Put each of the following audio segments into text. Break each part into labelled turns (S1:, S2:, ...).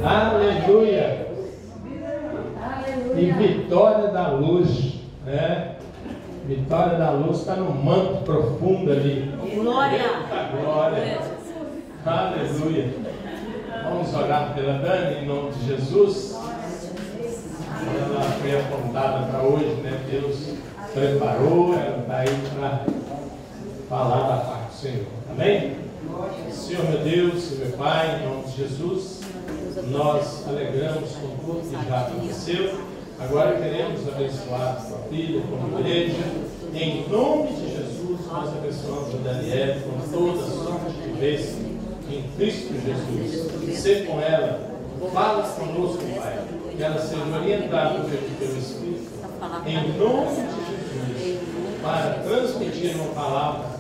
S1: Aleluia. E Vitória da Luz, né? Vitória da Luz está no manto profundo ali.
S2: Glória.
S1: Glória. Aleluia. Vamos orar pela Dani em nome de Jesus. Ela foi apontada para hoje, né? Deus preparou, ela está aí para falar da parte do Senhor. Amém? Senhor meu Deus, meu Pai, em nome de Jesus, nós alegramos com tudo que já aconteceu. Agora queremos abençoar a sua filha como igreja. Em nome de Jesus, nós abençoamos a Daniela com toda a sua vivência em Cristo Jesus. Ser com ela, fala conosco, Pai, que ela seja orientada pelo Teu Espírito. Em nome de Jesus, para transmitir uma palavra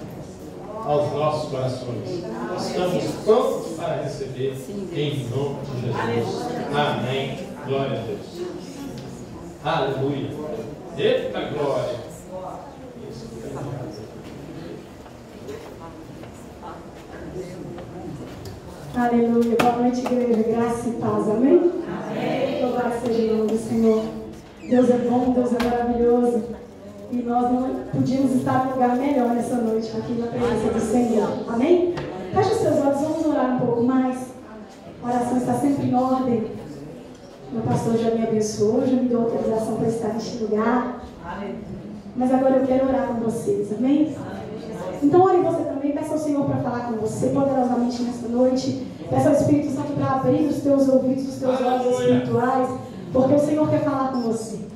S1: aos nossos corações. Estamos prontos para receber em nome de Jesus. Amém. Glória a Deus. Aleluia. Eita glória.
S3: Aleluia. Boa noite, igreja. Graça e paz. Amém? Amém. Louvado seja o nome do Senhor. Deus é bom, Deus é maravilhoso. E nós não podíamos estar em lugar melhor nessa noite, aqui na presença do Senhor. Amém? Feche os seus olhos, vamos orar um pouco mais. A oração está sempre em ordem. Meu pastor já me abençoou, já me deu autorização para estar neste lugar. Mas agora eu quero orar com vocês, amém? Então ore você também, peça ao Senhor para falar com você poderosamente nesta noite. Peça ao Espírito Santo para abrir os teus ouvidos, os teus olhos espirituais, porque o Senhor quer falar com você.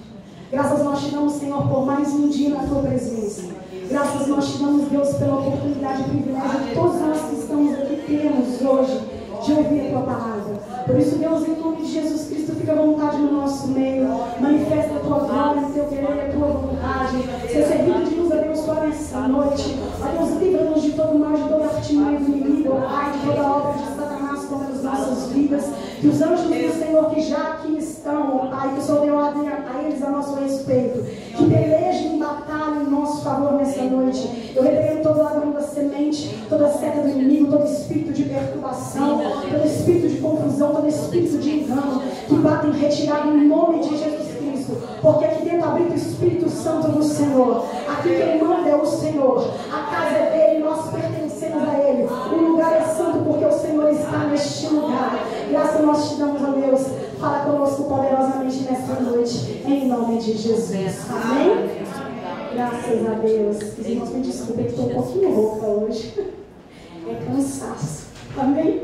S3: Graças nós te damos, Senhor, por mais um dia na tua presença. Graças nós te damos, Deus, pela oportunidade e privilégio que todos nós que estamos aqui temos hoje de ouvir a tua palavra. Por isso, Deus, em nome de Jesus Cristo, fica à vontade no nosso meio. Manifesta a tua glória, o teu querer e a tua vontade. Ser servido de nos abençoar nessa noite. Ó Deus, livra-nos de todo mal, de toda artimanha do inimigo, ó Pai, de toda obra de Satanás contra as nossas vidas. Que os anjos do Senhor que já aqui estão, ó Pai, que o Senhor deu ordem a eles a nosso respeito. Que pelejem em batalha em nosso favor nessa noite. Eu repreendo todo ladrão da semente, toda seta do inimigo, todo espírito de perturbação, todo espírito de confusão, todo espírito de engano, que bata em retirada em nome de Jesus Cristo, porque aqui dentro habita o Espírito Santo do Senhor. Aqui quem manda é o Senhor, a casa é dele, nós pertencemos a ele. O lugar é santo porque o Senhor está neste lugar. Graças nós te damos, a Deus. Fala conosco poderosamente nesta noite, em nome de Jesus. Amém? Graças a Deus. Os irmãos me desculpem que estou um pouquinho rouca hoje. É cansaço. Amém?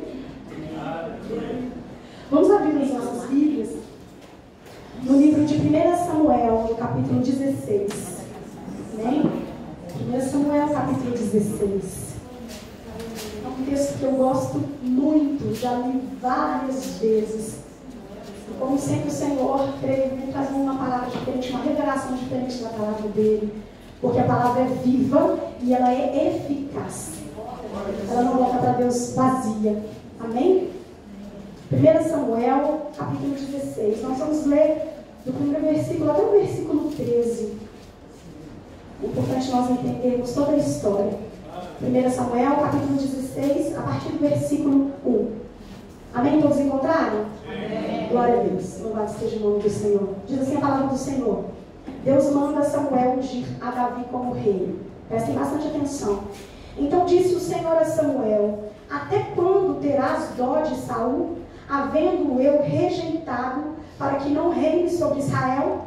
S3: Vamos abrir as nossas Bíblias no livro de 1 Samuel, no capítulo 16. Amém? 1 Samuel, capítulo 16. É um texto que eu gosto muito, já li várias vezes. Como sempre o Senhor, creio, me traz uma palavra diferente, uma revelação diferente da palavra dele. Porque a palavra é viva e ela é eficaz. Ela não volta para Deus vazia. Amém? 1 Samuel, capítulo 16. Nós vamos ler do primeiro versículo até o versículo 13. É importante nós entendermos toda a história. 1 Samuel, capítulo 16, a partir do versículo 1. Amém? Todos encontraram? Amém. Glória a Deus. Louvado seja o nome do Senhor. Diz assim a palavra do Senhor. Deus manda Samuel ungir a Davi como rei. Prestem bastante atenção. Então disse o Senhor a Samuel: até quando terás dó de Saul, havendo-o eu rejeitado, para que não reine sobre Israel?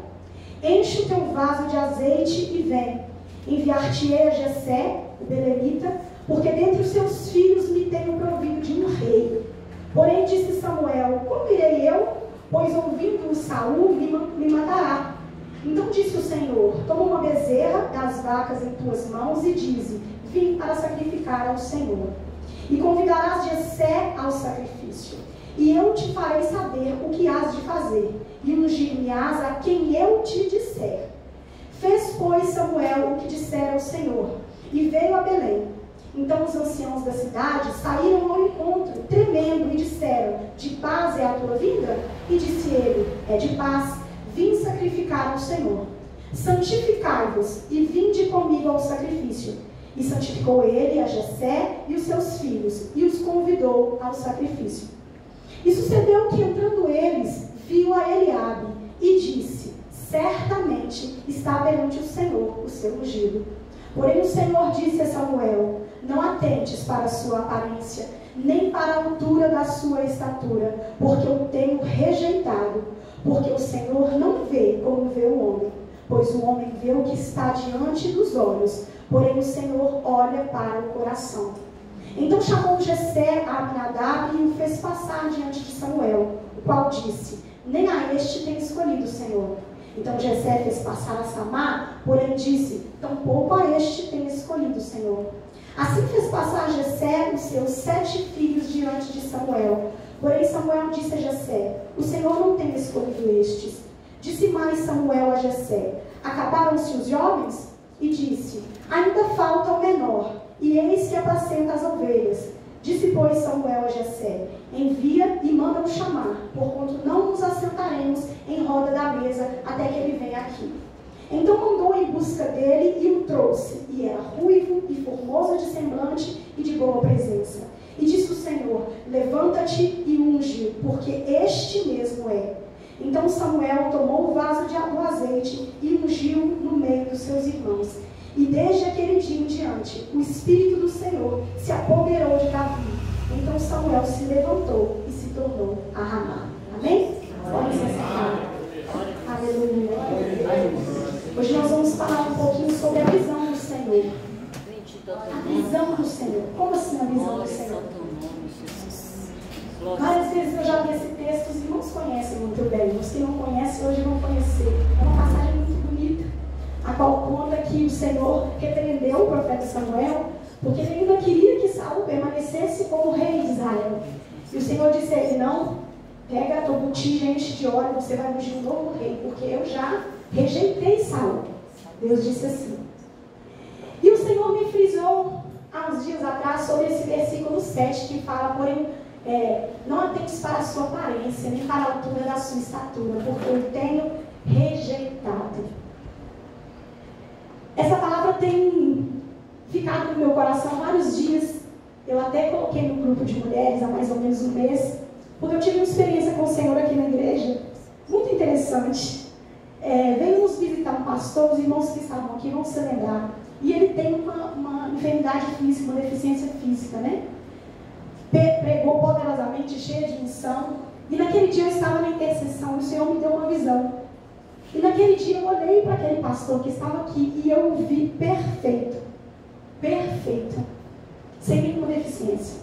S3: Enche o teu vaso de azeite e vem. Enviar-te-ei a Jessé, o belemita, porque dentre os seus filhos me tenho provido de um rei. Porém disse Samuel: como irei eu? Pois ouvindo-o Saul me matará. Então disse o Senhor: toma uma bezerra das vacas em tuas mãos e dize: vim para sacrificar ao Senhor. E convidarás Jessé ao sacrifício. E eu te farei saber o que hás de fazer, e ungir-me-ás a quem eu te disser. Fez, pois, Samuel o que dissera ao Senhor, e veio a Belém. Então os anciãos da cidade saíram ao encontro, tremendo, e disseram: de paz é a tua vinda? E disse ele: é de paz, vim sacrificar ao Senhor. Santificai-vos, e vinde comigo ao sacrifício. E santificou ele a Jessé e os seus filhos, e os convidou ao sacrifício. E sucedeu que, entrando eles, viu a Eliabe e disse: certamente está perante o Senhor o seu ungido. Porém o Senhor disse a Samuel: não atentes para a sua aparência, nem para a altura da sua estatura, porque eu tenho rejeitado. Porque o Senhor não vê como vê o homem, pois o homem vê o que está diante dos olhos, porém o Senhor olha para o coração. Então chamou Jessé a Abinadab e o fez passar diante de Samuel, o qual disse: nem a este tem escolhido o Senhor. Então Jessé fez passar a Samá, porém disse: tampouco a este tem escolhido o Senhor. Assim fez passar Jessé os seus 7 filhos diante de Samuel. Porém Samuel disse a Jessé: o Senhor não tem escolhido estes. Disse mais Samuel a Jessé: acabaram-se os jovens? E disse: ainda falta o menor, e eis que apacenta as ovelhas. Disse, pois, Samuel a Jessé: envia e manda-o chamar, porquanto não nos assentaremos em roda da mesa até que ele venha aqui. Então mandou em busca dele e o trouxe, e era ruivo e formoso de semblante e de boa presença. E disse o Senhor: levanta-te e unge, porque este mesmo é. Então Samuel tomou o vaso do azeite e ungiu no meio dos seus irmãos. E desde aquele dia em diante, o Espírito do Senhor se apoderou de Davi. Então Samuel se levantou e se tornou a Ramá. Amém? Podem se sentar. Aleluia. Hoje nós vamos falar um pouquinho sobre a visão do Senhor. A visão do Senhor. Como assim a visão do Senhor? Várias vezes eu já li esse texto, os irmãos conhecem muito bem. Os que não conhecem hoje vão conhecer. É uma passagem muito bonita, a qual conta que o Senhor repreendeu o profeta Samuel, porque ele ainda queria que Saul permanecesse como rei de Israel. E o Senhor disse a ele: não, pega a tua botija, enche de óleo, você vai ungir um novo rei, porque eu já rejeitei Saul. Deus disse assim. E o Senhor me frisou há uns dias atrás sobre esse versículo 7, que fala: porém, não atentes para a sua aparência, nem para a altura da sua estatura, porque eu tenho rejeitado. Essa palavra tem ficado no meu coração há vários dias. Eu até coloquei no grupo de mulheres há mais ou menos um mês, porque eu tive uma experiência com o Senhor aqui na igreja, muito interessante. Veio nos visitar um pastor, os irmãos que estavam aqui vão se lembrar, e ele tem uma enfermidade física, uma deficiência física, né? Pregou poderosamente, cheia de unção, e naquele dia eu estava na intercessão, e o Senhor me deu uma visão. E naquele dia eu olhei para aquele pastor que estava aqui e eu o vi perfeito, sem nenhuma deficiência.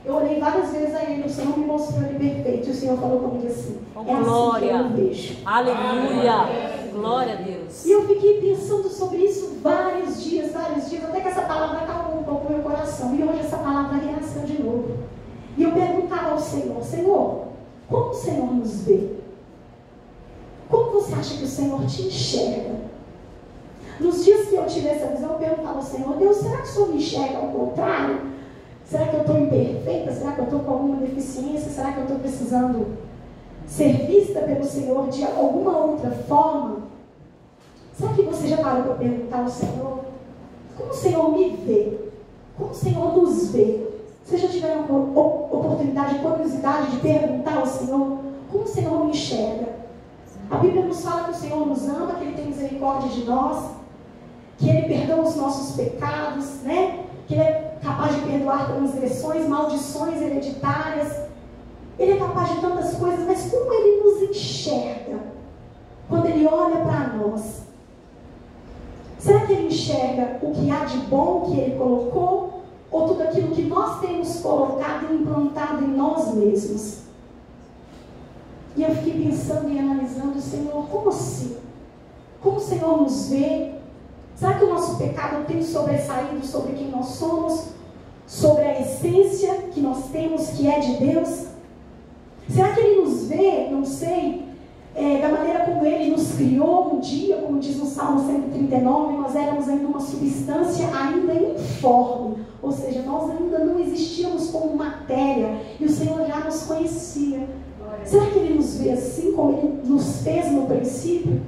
S3: Eu olhei várias vezes a ele, o Senhor me mostrou ele perfeito, e o Senhor falou comigo assim: é assim que eu o vejo.
S2: Aleluia! Glória a Deus.
S3: E eu fiquei pensando sobre isso vários dias, até que essa palavra acalmou um pouco o meu coração. E hoje essa palavra renasceu de novo. E eu perguntava ao Senhor: Senhor, como o Senhor nos vê? Como você acha que o Senhor te enxerga? Nos dias que eu tive essa visão, eu perguntava ao Senhor: Deus, será que o Senhor me enxerga ao contrário? Será que eu estou imperfeita? Será que eu estou com alguma deficiência? Será que eu estou precisando ser vista pelo Senhor de alguma outra forma? Será que você já parou para perguntar ao Senhor? Como o Senhor me vê? Como o Senhor nos vê? Você já tiveram oportunidade, curiosidade de perguntar ao Senhor como o Senhor me enxerga? A Bíblia nos fala que o Senhor nos ama, que Ele tem misericórdia de nós, que Ele perdoa os nossos pecados, né? Que Ele é capaz de perdoar transgressões, maldições hereditárias. Ele é capaz de tantas coisas, mas como Ele nos enxerga quando Ele olha para nós? Será que Ele enxerga o que há de bom que Ele colocou, ou tudo aquilo que nós temos colocado e implantado em nós mesmos? E eu fiquei pensando e analisando: Senhor, como assim? Como o Senhor nos vê? Será que o nosso pecado tem sobressaído sobre quem nós somos? Sobre a essência que nós temos, que é de Deus? Será que Ele nos vê, não sei, da maneira como Ele nos criou um dia, como diz no Salmo 139, nós éramos ainda uma substância ainda informe, ou seja, nós ainda não existíamos como matéria, e o Senhor já nos conhecia. Será que Ele nos vê assim, como Ele nos fez no princípio?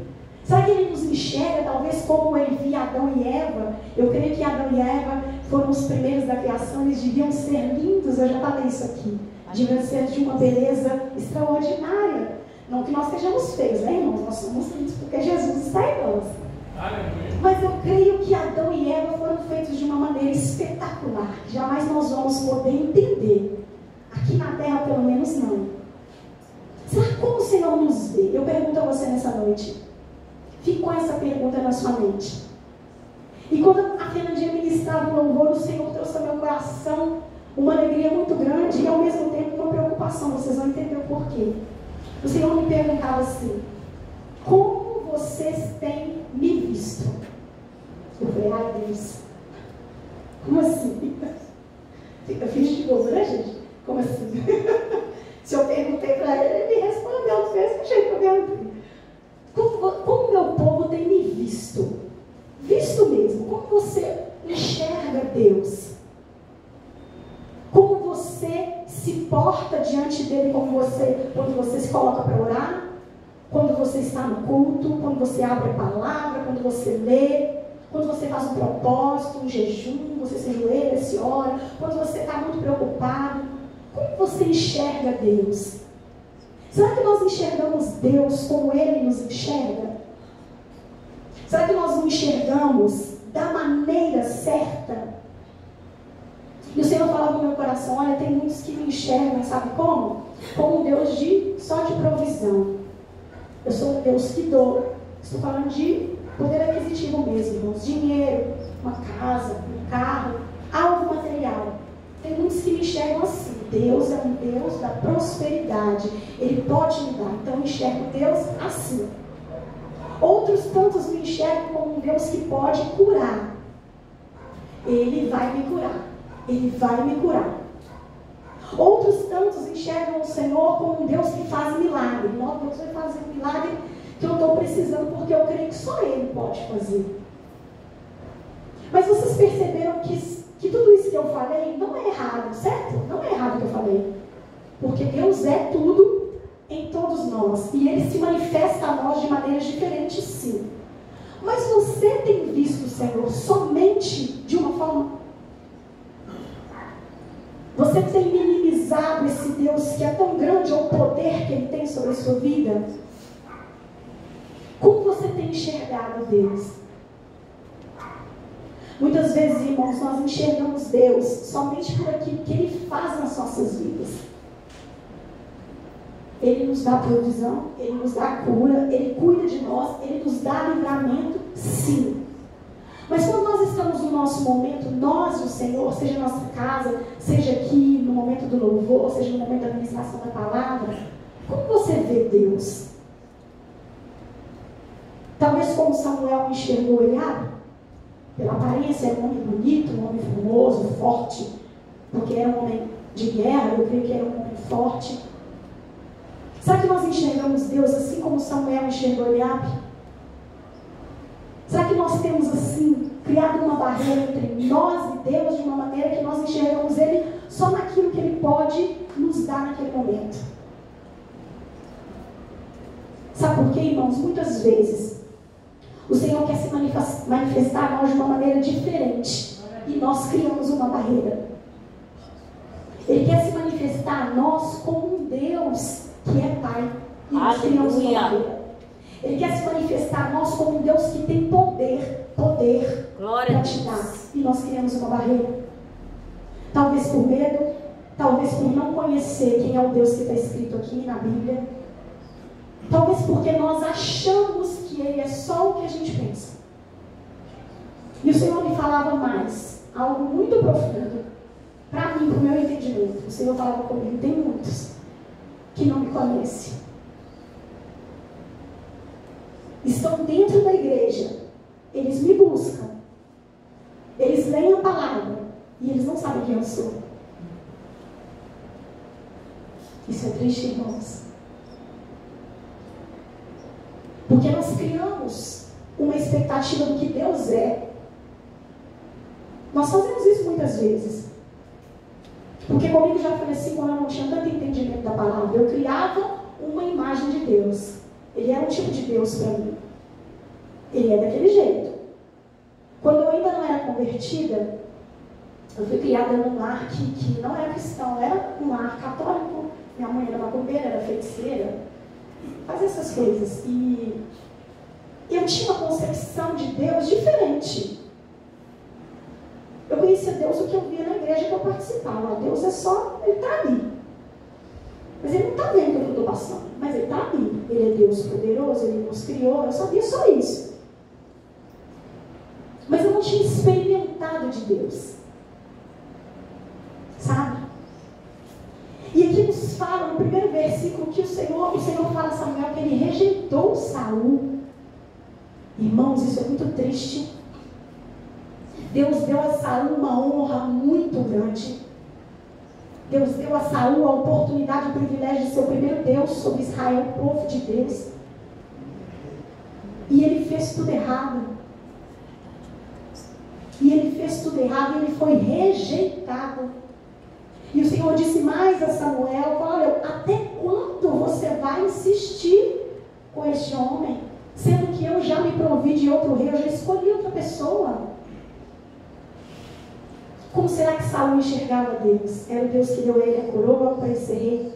S3: Será que Ele nos enxerga, talvez, como Ele via Adão e Eva? Eu creio que Adão e Eva foram os primeiros da criação, eles deviam ser lindos, eu já falei isso aqui. Devemos ser de uma beleza extraordinária. Não que nós sejamos feios, né, irmãos? Nós somos lindos porque Jesus está em nós. Mas eu creio que Adão e Eva foram feitos de uma maneira espetacular. Jamais nós vamos poder entender. Aqui na terra, pelo menos, não. Será como o Senhor nos vê? Eu pergunto a você nessa noite. Fique com essa pergunta na sua mente. E quando a Fernandinha ministrava o louvor, o Senhor trouxe ao meu coração uma alegria muito grande e ao mesmo tempo uma preocupação. Vocês vão entender o porquê. O Senhor me perguntava assim: como vocês têm me visto? Eu falei: ai Deus, como assim? Fica fixe de bobo, né, gente? Como assim? Se eu perguntei para ele, ele me respondeu do mesmo jeito que eu perguntei. Como meu povo tem me visto? Visto mesmo. Como você enxerga Deus? Como você se porta diante dele, quando você se coloca para orar? Quando você está no culto? Quando você abre a palavra? Quando você lê? Quando você faz um propósito, um jejum? Você se ajoelha, se ora? Quando você está muito preocupado? Como você enxerga Deus? Será que nós enxergamos Deus como Ele nos enxerga? Será que nós não enxergamos da maneira certa? E o Senhor falava no meu coração: olha, tem muitos que me enxergam, sabe como? Como um Deus só de provisão. Eu sou um Deus que dou. Estou falando de poder aquisitivo mesmo, irmãos. Dinheiro, uma casa, um carro, algo material. Tem muitos que me enxergam assim. Deus é um Deus da prosperidade. Ele pode me dar. Então eu enxergo Deus assim. Outros tantos me enxergam como um Deus que pode curar. Ele vai me curar. Ele vai me curar. Outros tantos enxergam o Senhor como um Deus que faz milagre. Não, Deus vai fazer um milagre que eu estou precisando, porque eu creio que só Ele pode fazer. Mas vocês perceberam que tudo isso que eu falei não é errado, certo? Não é errado o que eu falei. Porque Deus é tudo em todos nós. E Ele se manifesta a nós de maneiras diferentes, sim. Mas você tem visto o Senhor somente de uma forma? Você tem minimizado esse Deus que é tão grande, ou o poder que Ele tem sobre a sua vida? Como você tem enxergado Deus? Muitas vezes, irmãos, nós enxergamos Deus somente por aquilo que Ele faz nas nossas vidas. Ele nos dá provisão, Ele nos dá cura, Ele cuida de nós, Ele nos dá livramento, sim. Mas quando nós estamos no nosso momento, nós e o Senhor, seja na nossa casa, seja aqui no momento do louvor, seja no momento da administração da palavra, como você vê Deus? Talvez como Samuel enxergou Eliabe, pela aparência, era um homem bonito, um homem formoso, forte, porque era um homem de guerra, eu creio que era um homem forte. Será que nós enxergamos Deus assim como Samuel enxergou Eliabe? Será que nós temos assim, criado uma barreira entre nós e Deus de uma maneira que nós enxergamos Ele só naquilo que Ele pode nos dar naquele momento? Sabe por quê, irmãos? Muitas vezes o Senhor quer se manifestar a nós de uma maneira diferente e nós criamos uma barreira. Ele quer se manifestar a nós como um Deus que é Pai e nós criamos uma barreira. Ele quer se manifestar a nós como um Deus que tem poder para te dar. E nós criamos uma barreira. Talvez por medo, talvez por não conhecer quem é o Deus que está escrito aqui na Bíblia. Talvez porque nós achamos que Ele é só o que a gente pensa. E o Senhor me falava mais, algo muito profundo, para mim, para o meu entendimento. O Senhor falava comigo: tem muitos que não me conhecem. Estão dentro da igreja, eles me buscam, eles leem a palavra e eles não sabem quem eu sou. Isso é triste, irmãos. Porque nós criamos uma expectativa do que Deus é. Nós fazemos isso muitas vezes. Porque comigo já foi assim, quando eu não tinha tanto entendimento da palavra. Eu criava uma imagem de Deus. Ele era um tipo de Deus para mim. Ele é daquele jeito. Quando eu ainda não era convertida, eu fui criada num lar que não era cristão, era um lar católico. mãe era macumbeira, era feiticeira, fazia essas coisas. E eu tinha uma concepção de Deus diferente. Eu conhecia Deus o que eu via na igreja que eu participava. Deus é só, Ele está ali. Mas Ele não está vendo o que eu estou passando. Mas Ele está ali. Ele é Deus poderoso, Ele nos criou. Eu sabia só isso. Mas eu não tinha experimentado de Deus. Sabe? E aqui nos fala, no primeiro versículo, que o Senhor fala a Samuel que ele rejeitou Saul. Irmãos, isso é muito triste. Deus deu a Saul uma honra muito grande. Deus deu a Saul a oportunidade e o privilégio de ser o primeiro Deus sobre Israel, o povo de Deus. E ele fez tudo errado. E ele foi rejeitado. E o Senhor disse mais a Samuel: olha, até quando você vai insistir com este homem? Sendo que eu já me provi de outro rei, eu já escolhi outra pessoa. Como será que Saul enxergava Deus? Era o Deus que deu a ele a coroa para ele ser rei.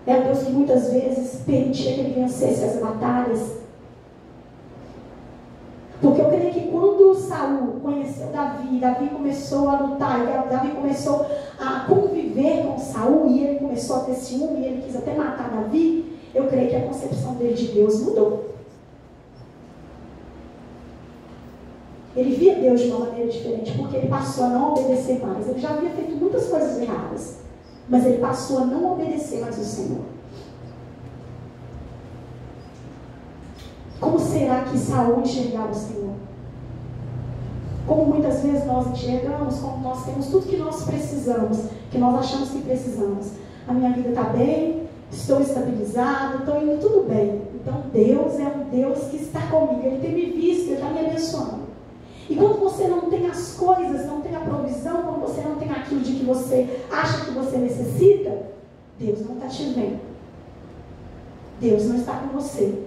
S3: Era o Deus que muitas vezes permitia que ele vencesse as batalhas. Porque eu creio que quando Saul conheceu Davi, Davi começou a lutar, e Davi começou a conviver com Saul, e ele começou a ter ciúme, e ele quis até matar Davi, eu creio que a concepção dele de Deus mudou. Ele via Deus de uma maneira diferente, porque ele passou a não obedecer mais. Ele já havia feito muitas coisas erradas, mas ele passou a não obedecer mais o Senhor. Como será que Saul enxergava o Senhor? Como muitas vezes nós enxergamos, como nós temos tudo que nós precisamos, que nós achamos que precisamos. A minha vida está bem, estou estabilizado, estou indo tudo bem. Então Deus é um Deus que está comigo, Ele tem me visto, Ele está me abençoando. E quando você não tem as coisas, não tem a provisão, quando você não tem aquilo de que você acha que você necessita, Deus não está te vendo. Deus não está com você.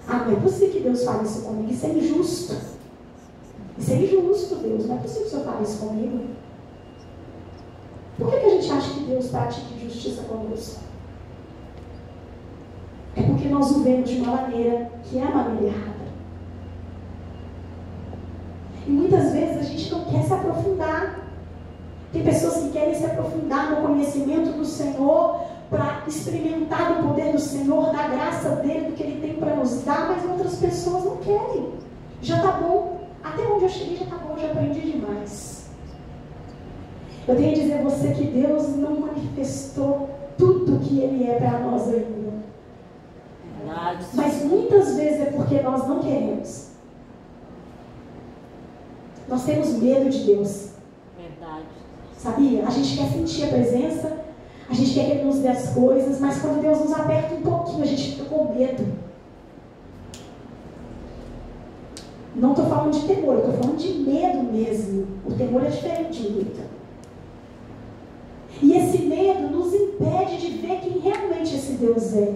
S3: Ah, não é possível que Deus fale isso comigo, isso é injusto. Isso é injusto, Deus, não é possível que o Senhor fale isso comigo. Por que a gente acha que Deus pratica injustiça conosco? É porque nós o vemos de uma maneira que é a maneira errada. E muitas vezes a gente não quer se aprofundar. Tem pessoas que querem se aprofundar no conhecimento do Senhor para experimentar o poder do Senhor, da graça dele, do que Ele tem para nos dar, mas outras pessoas não querem. Já está bom. Até onde eu cheguei já está bom, já aprendi demais. Eu tenho a dizer a você que Deus não manifestou tudo que Ele é para nós ainda.
S2: Verdade.
S3: Mas muitas vezes é porque nós não queremos. Nós temos medo de Deus.
S2: Verdade.
S3: Sabia? A gente quer sentir a presença, a gente quer que Ele nos dê as coisas, mas quando Deus nos aperta um pouquinho, a gente fica com medo. Não estou falando de temor, eu estou falando de medo mesmo. O temor é diferente de medo. E esse medo nos impede de ver quem realmente esse Deus é.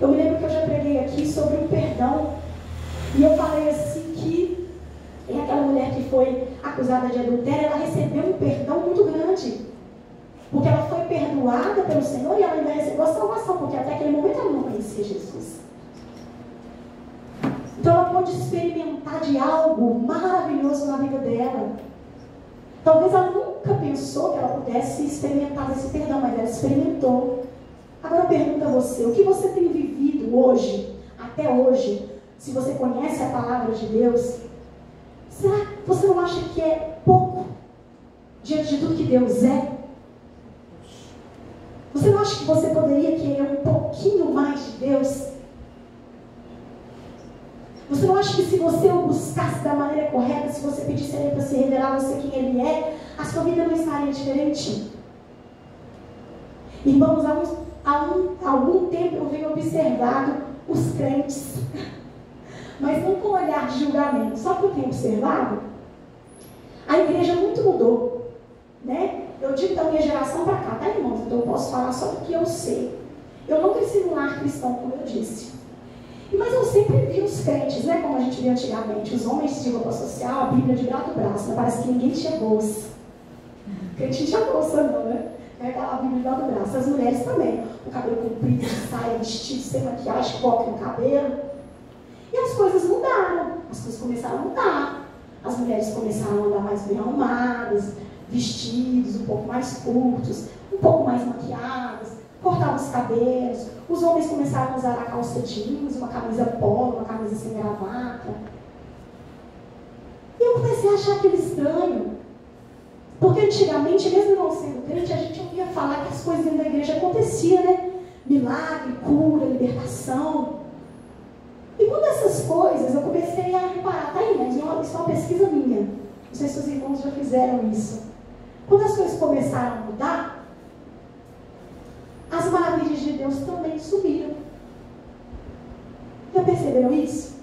S3: Eu me lembro que eu já preguei aqui sobre o perdão. E eu falei assim que aquela mulher que foi acusada de adultério, ela recebeu um perdão muito grande. Porque ela foi perdoada pelo Senhor e ela ainda recebeu a salvação, porque até aquele momento ela não conhecia Jesus. Então ela pôde experimentar de algo maravilhoso na vida dela. Talvez ela nunca pensou que ela pudesse experimentar esse perdão, mas ela experimentou. Agora eu pergunto a você, o que você tem vivido hoje, até hoje, se você conhece a palavra de Deus, será que você não acha que é pouco diante de tudo que Deus é? Você não acha que você poderia querer um pouquinho mais de Deus? Você não acha que se você o buscasse da maneira correta, se você pedisse a Ele para se revelar a você quem Ele é, a sua vida não estaria diferente? Irmãos, há algum tempo eu venho observado os crentes, mas não com olhar de julgamento. Só que eu tenho observado, a igreja muito mudou, né? Eu digo da minha geração para cá, tá, irmãos? Então eu posso falar só do que eu sei. Eu não cresci num lar cristão, como eu disse. Mas eu sempre vi os crentes, né? Como a gente via antigamente, os homens de roupa social, a Bíblia de braço, mas parece que ninguém tinha bolsa. Crente não tinha bolsa não, né? Carregava a Bíblia debaixo do braço. As mulheres também. O cabelo comprido, saia, vestido, sem maquiagem, coque no cabelo. E as coisas mudaram. As coisas começaram a mudar. As mulheres começaram a andar mais bem arrumadas, vestidos um pouco mais curtos, um pouco mais maquiadas, cortavam os cabelos. Os homens começaram a usar a calça jeans, uma camisa polo, uma camisa sem gravata. E eu comecei a achar aquilo estranho. Porque antigamente, mesmo não sendo crente, a gente ouvia falar que as coisas dentro da igreja aconteciam, né? Milagre, cura, libertação. E quando essas coisas, eu comecei a reparar, tá aí, mas isso é uma pesquisa minha. Não sei se os irmãos já fizeram isso. Quando as coisas começaram a mudar, as maravilhas de Deus também subiram. Já perceberam isso?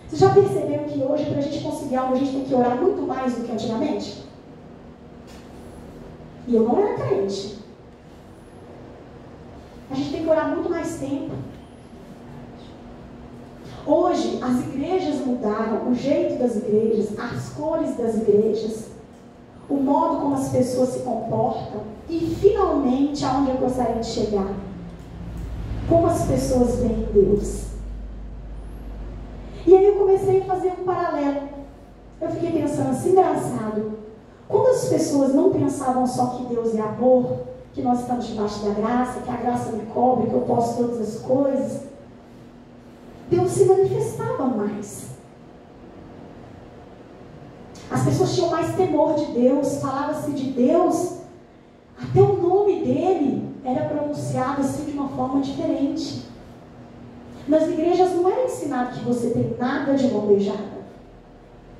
S3: Vocês já perceberam que hoje, para a gente conseguir algo, a gente tem que orar muito mais do que antigamente? E eu não era crente. A gente tem que orar muito mais tempo. Hoje, as igrejas mudaram, o jeito das igrejas, as cores das igrejas, o modo como as pessoas se comportam e, finalmente, aonde eu gostaria de chegar. Como as pessoas veem Deus. E aí eu comecei a fazer um paralelo. Eu fiquei pensando assim, engraçado. Quando as pessoas não pensavam só que Deus é amor, que nós estamos debaixo da graça, que a graça me cobre, que eu posso todas as coisas, Deus se manifestava mais. As pessoas tinham mais temor de Deus, falava-se de Deus, até o nome dele era pronunciado assim de uma forma diferente. Nas igrejas não era ensinado que você tem nada de mão beijada.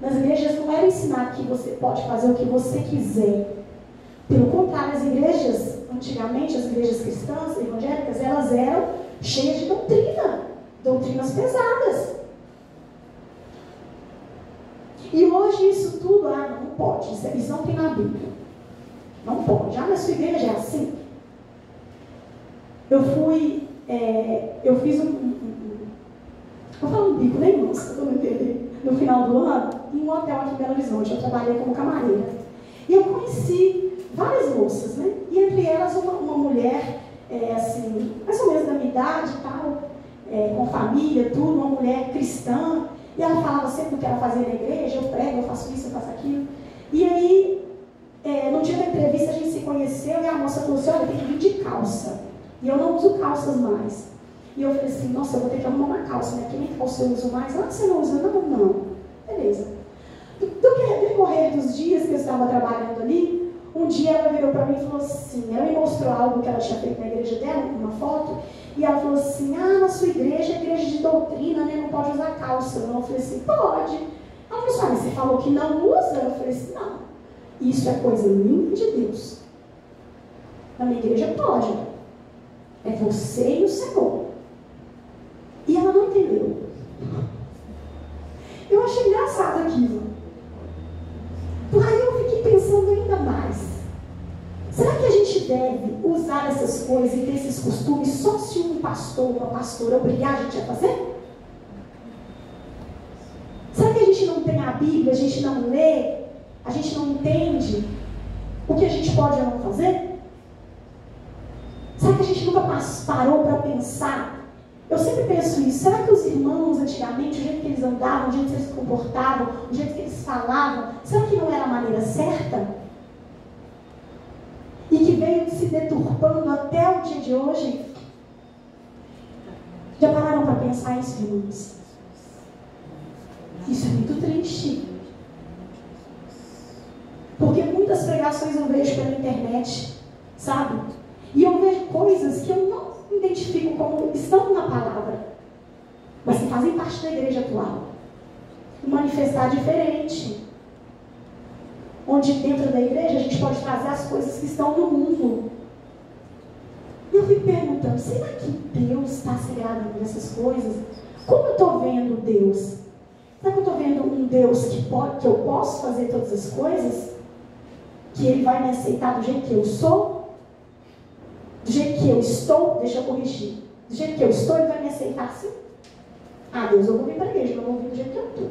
S3: Nas igrejas não era ensinado que você pode fazer o que você quiser. Pelo contrário, as igrejas, antigamente, as igrejas cristãs, evangélicas, elas eram cheias de doutrinas pesadas. E hoje isso tudo, não pode, isso não tem na Bíblia. Não pode. Na sua igreja é assim. Eu fiz vou falar um bico, nem moça, para não entender. No final do ano, em um hotel aqui em Belo Horizonte, eu trabalhei como camareira. E eu conheci várias moças, né? E entre elas uma mulher, assim, mais ou menos da minha idade e tal, com família, tudo, uma mulher cristã. E ela falava sempre o que ela fazia na igreja, eu prego, eu faço isso, eu faço aquilo. E aí, no dia da entrevista a gente se conheceu e a moça falou assim, olha, tem que vir de calça. E eu não uso calças mais. E eu falei assim, nossa, eu vou ter que arrumar uma calça, né? Que nem calça eu uso mais. Ah, você não usa? Não. Beleza. Do decorrer dos dias que eu estava trabalhando ali, um dia ela virou para mim e falou assim, ela me mostrou algo que ela tinha feito na igreja dela, uma foto, e ela falou assim, na sua igreja é igreja de doutrina, né? Não pode usar calça. Eu falei assim, pode. Ela falou assim, mas você falou que não usa? Eu falei assim, não. Isso é coisa minha de Deus. Na minha igreja pode. É você e o Senhor. E ela não entendeu. Eu achei engraçado aquilo. Aí eu fiquei pensando ainda mais. Será que a gente deve usar essas coisas e ter esses costumes só se um pastor ou uma pastora obrigar a gente a fazer? Será que a gente não tem a Bíblia, a gente não lê, a gente não entende o que a gente pode ou não fazer? Será que a gente nunca parou para pensar? Eu sempre penso isso. Será que os irmãos antigamente, o jeito que eles andavam, o jeito que eles se comportavam, o jeito que eles falavam, será que não era a maneira certa? E que veio se deturpando até o dia de hoje? Já pararam para pensar isso, irmãos? Isso é muito triste. Porque muitas pregações eu vejo pela internet, sabe? E eu vejo coisas que eu não identifico como estão na palavra, mas que fazem parte da igreja atual. Manifestar diferente. Onde dentro da igreja a gente pode trazer as coisas que estão no mundo. E eu fico perguntando, será que Deus está se agradando dessas coisas? Como eu estou vendo Deus? Será que eu estou vendo um Deus que eu posso fazer todas as coisas? Que Ele vai me aceitar do jeito que eu sou? Do jeito que eu estou, deixa eu corrigir. Do jeito que eu estou, Ele vai me aceitar assim? Deus, eu vou vir para a igreja, mas eu vou vir do jeito que eu estou.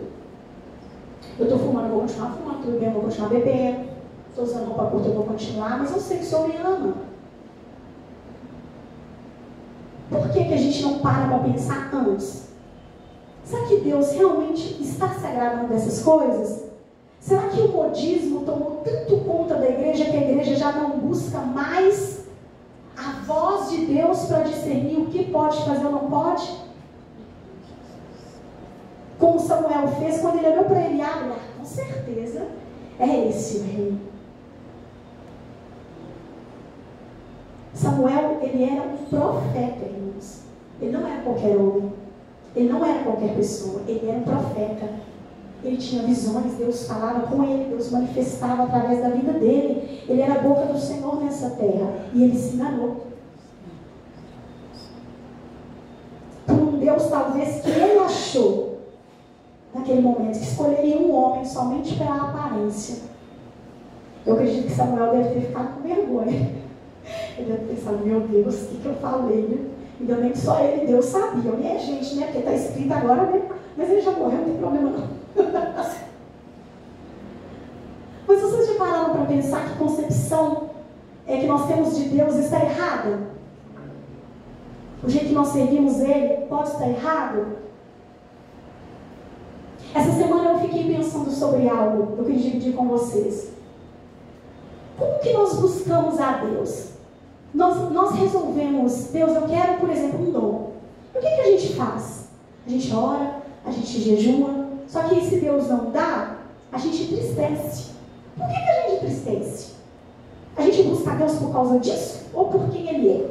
S3: Eu estou fumando, eu vou continuar fumando, estou bebendo, eu vou continuar bebendo. Estou usando roupa curta, eu vou continuar, mas eu sei que o Senhor me ama. que a gente não para para pensar antes? Será que Deus realmente está se agradando dessas coisas? Será que o modismo tomou tanto conta da igreja que a igreja já não busca mais a voz de Deus para discernir o que pode fazer ou não pode? Como Samuel fez quando ele olhou para Eliabe, com certeza é esse o rei. Samuel, ele era um profeta, irmãos. Ele não era qualquer homem. Ele não era qualquer pessoa. Ele era um profeta. Ele tinha visões, Deus falava com ele, Deus manifestava através da vida dele. Ele era a boca do Senhor nessa terra. E ele se enganou. Por um Deus, talvez, que ele achou, naquele momento, que escolheria um homem somente pela aparência. Eu acredito que Samuel deve ter ficado com vergonha. Ele deve ter pensado, meu Deus, o que eu falei, né? Ainda bem que só ele e Deus sabiam. E é gente, né? Porque está escrito agora, né? Mas ele já morreu, não tem problema não. Mas vocês já pararam para pensar que concepção que nós temos de Deus está errada? O jeito que nós servimos Ele pode estar errado? Essa semana eu fiquei pensando sobre algo, eu queria dividir com vocês. Como que nós buscamos a Deus? Nós resolvemos, Deus, eu quero, por exemplo, um dom. E o que a gente faz? A gente ora, a gente jejuma, só que se Deus não dá, a gente entristece. Por que a gente entristece? A gente busca a Deus por causa disso? Ou por quem Ele é?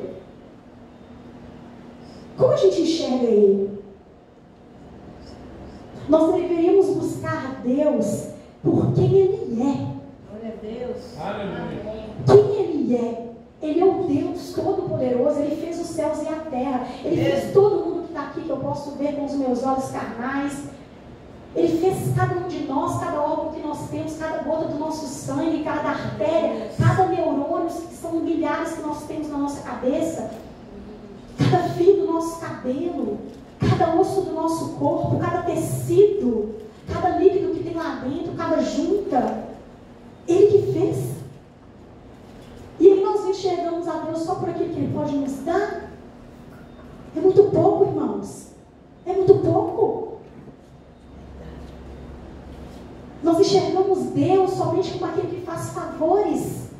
S3: Como a gente enxerga Ele? Nós deveríamos buscar Deus por quem Ele é.
S2: Glória a Deus.
S1: Aleluia.
S3: Quem Ele é? Ele é o Deus Todo-Poderoso. Ele fez os céus e a terra. Ele fez todo mundo que está aqui, que eu posso ver com os meus olhos carnais. Ele fez cada um de nós, cada órgão que nós temos, cada gota do nosso sangue, cada artéria, cada neurônio, que são milhares que nós temos na nossa cabeça, cada fio do nosso cabelo, cada osso do nosso corpo, cada tecido, cada líquido que tem lá dentro, cada junta. Ele que fez. E aí nós enxergamos a Deus só por aquilo que Ele pode nos dar? É muito pouco, irmãos. É muito pouco. Nós enxergamos Deus somente como aquele que faz favores.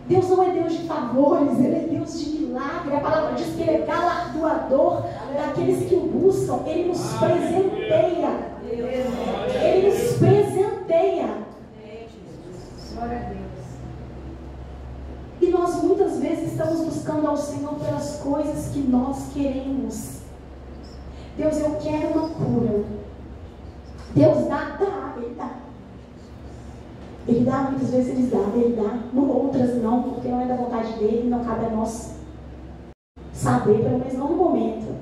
S3: Deus não é Deus de favores, Ele é Deus de milagre. A palavra diz que Ele é galardoador daqueles que o buscam. Ele nos presenteia. Ele nos presenteia.
S2: Glória a Deus.
S3: E nós muitas vezes estamos buscando ao Senhor pelas coisas que nós queremos. Deus, eu quero uma cura. Deus dá, Ele dá. Ele dá, muitas vezes Ele dá. Outras não, porque não é da vontade dEle, não cabe a nós saber, pelo menos não no momento.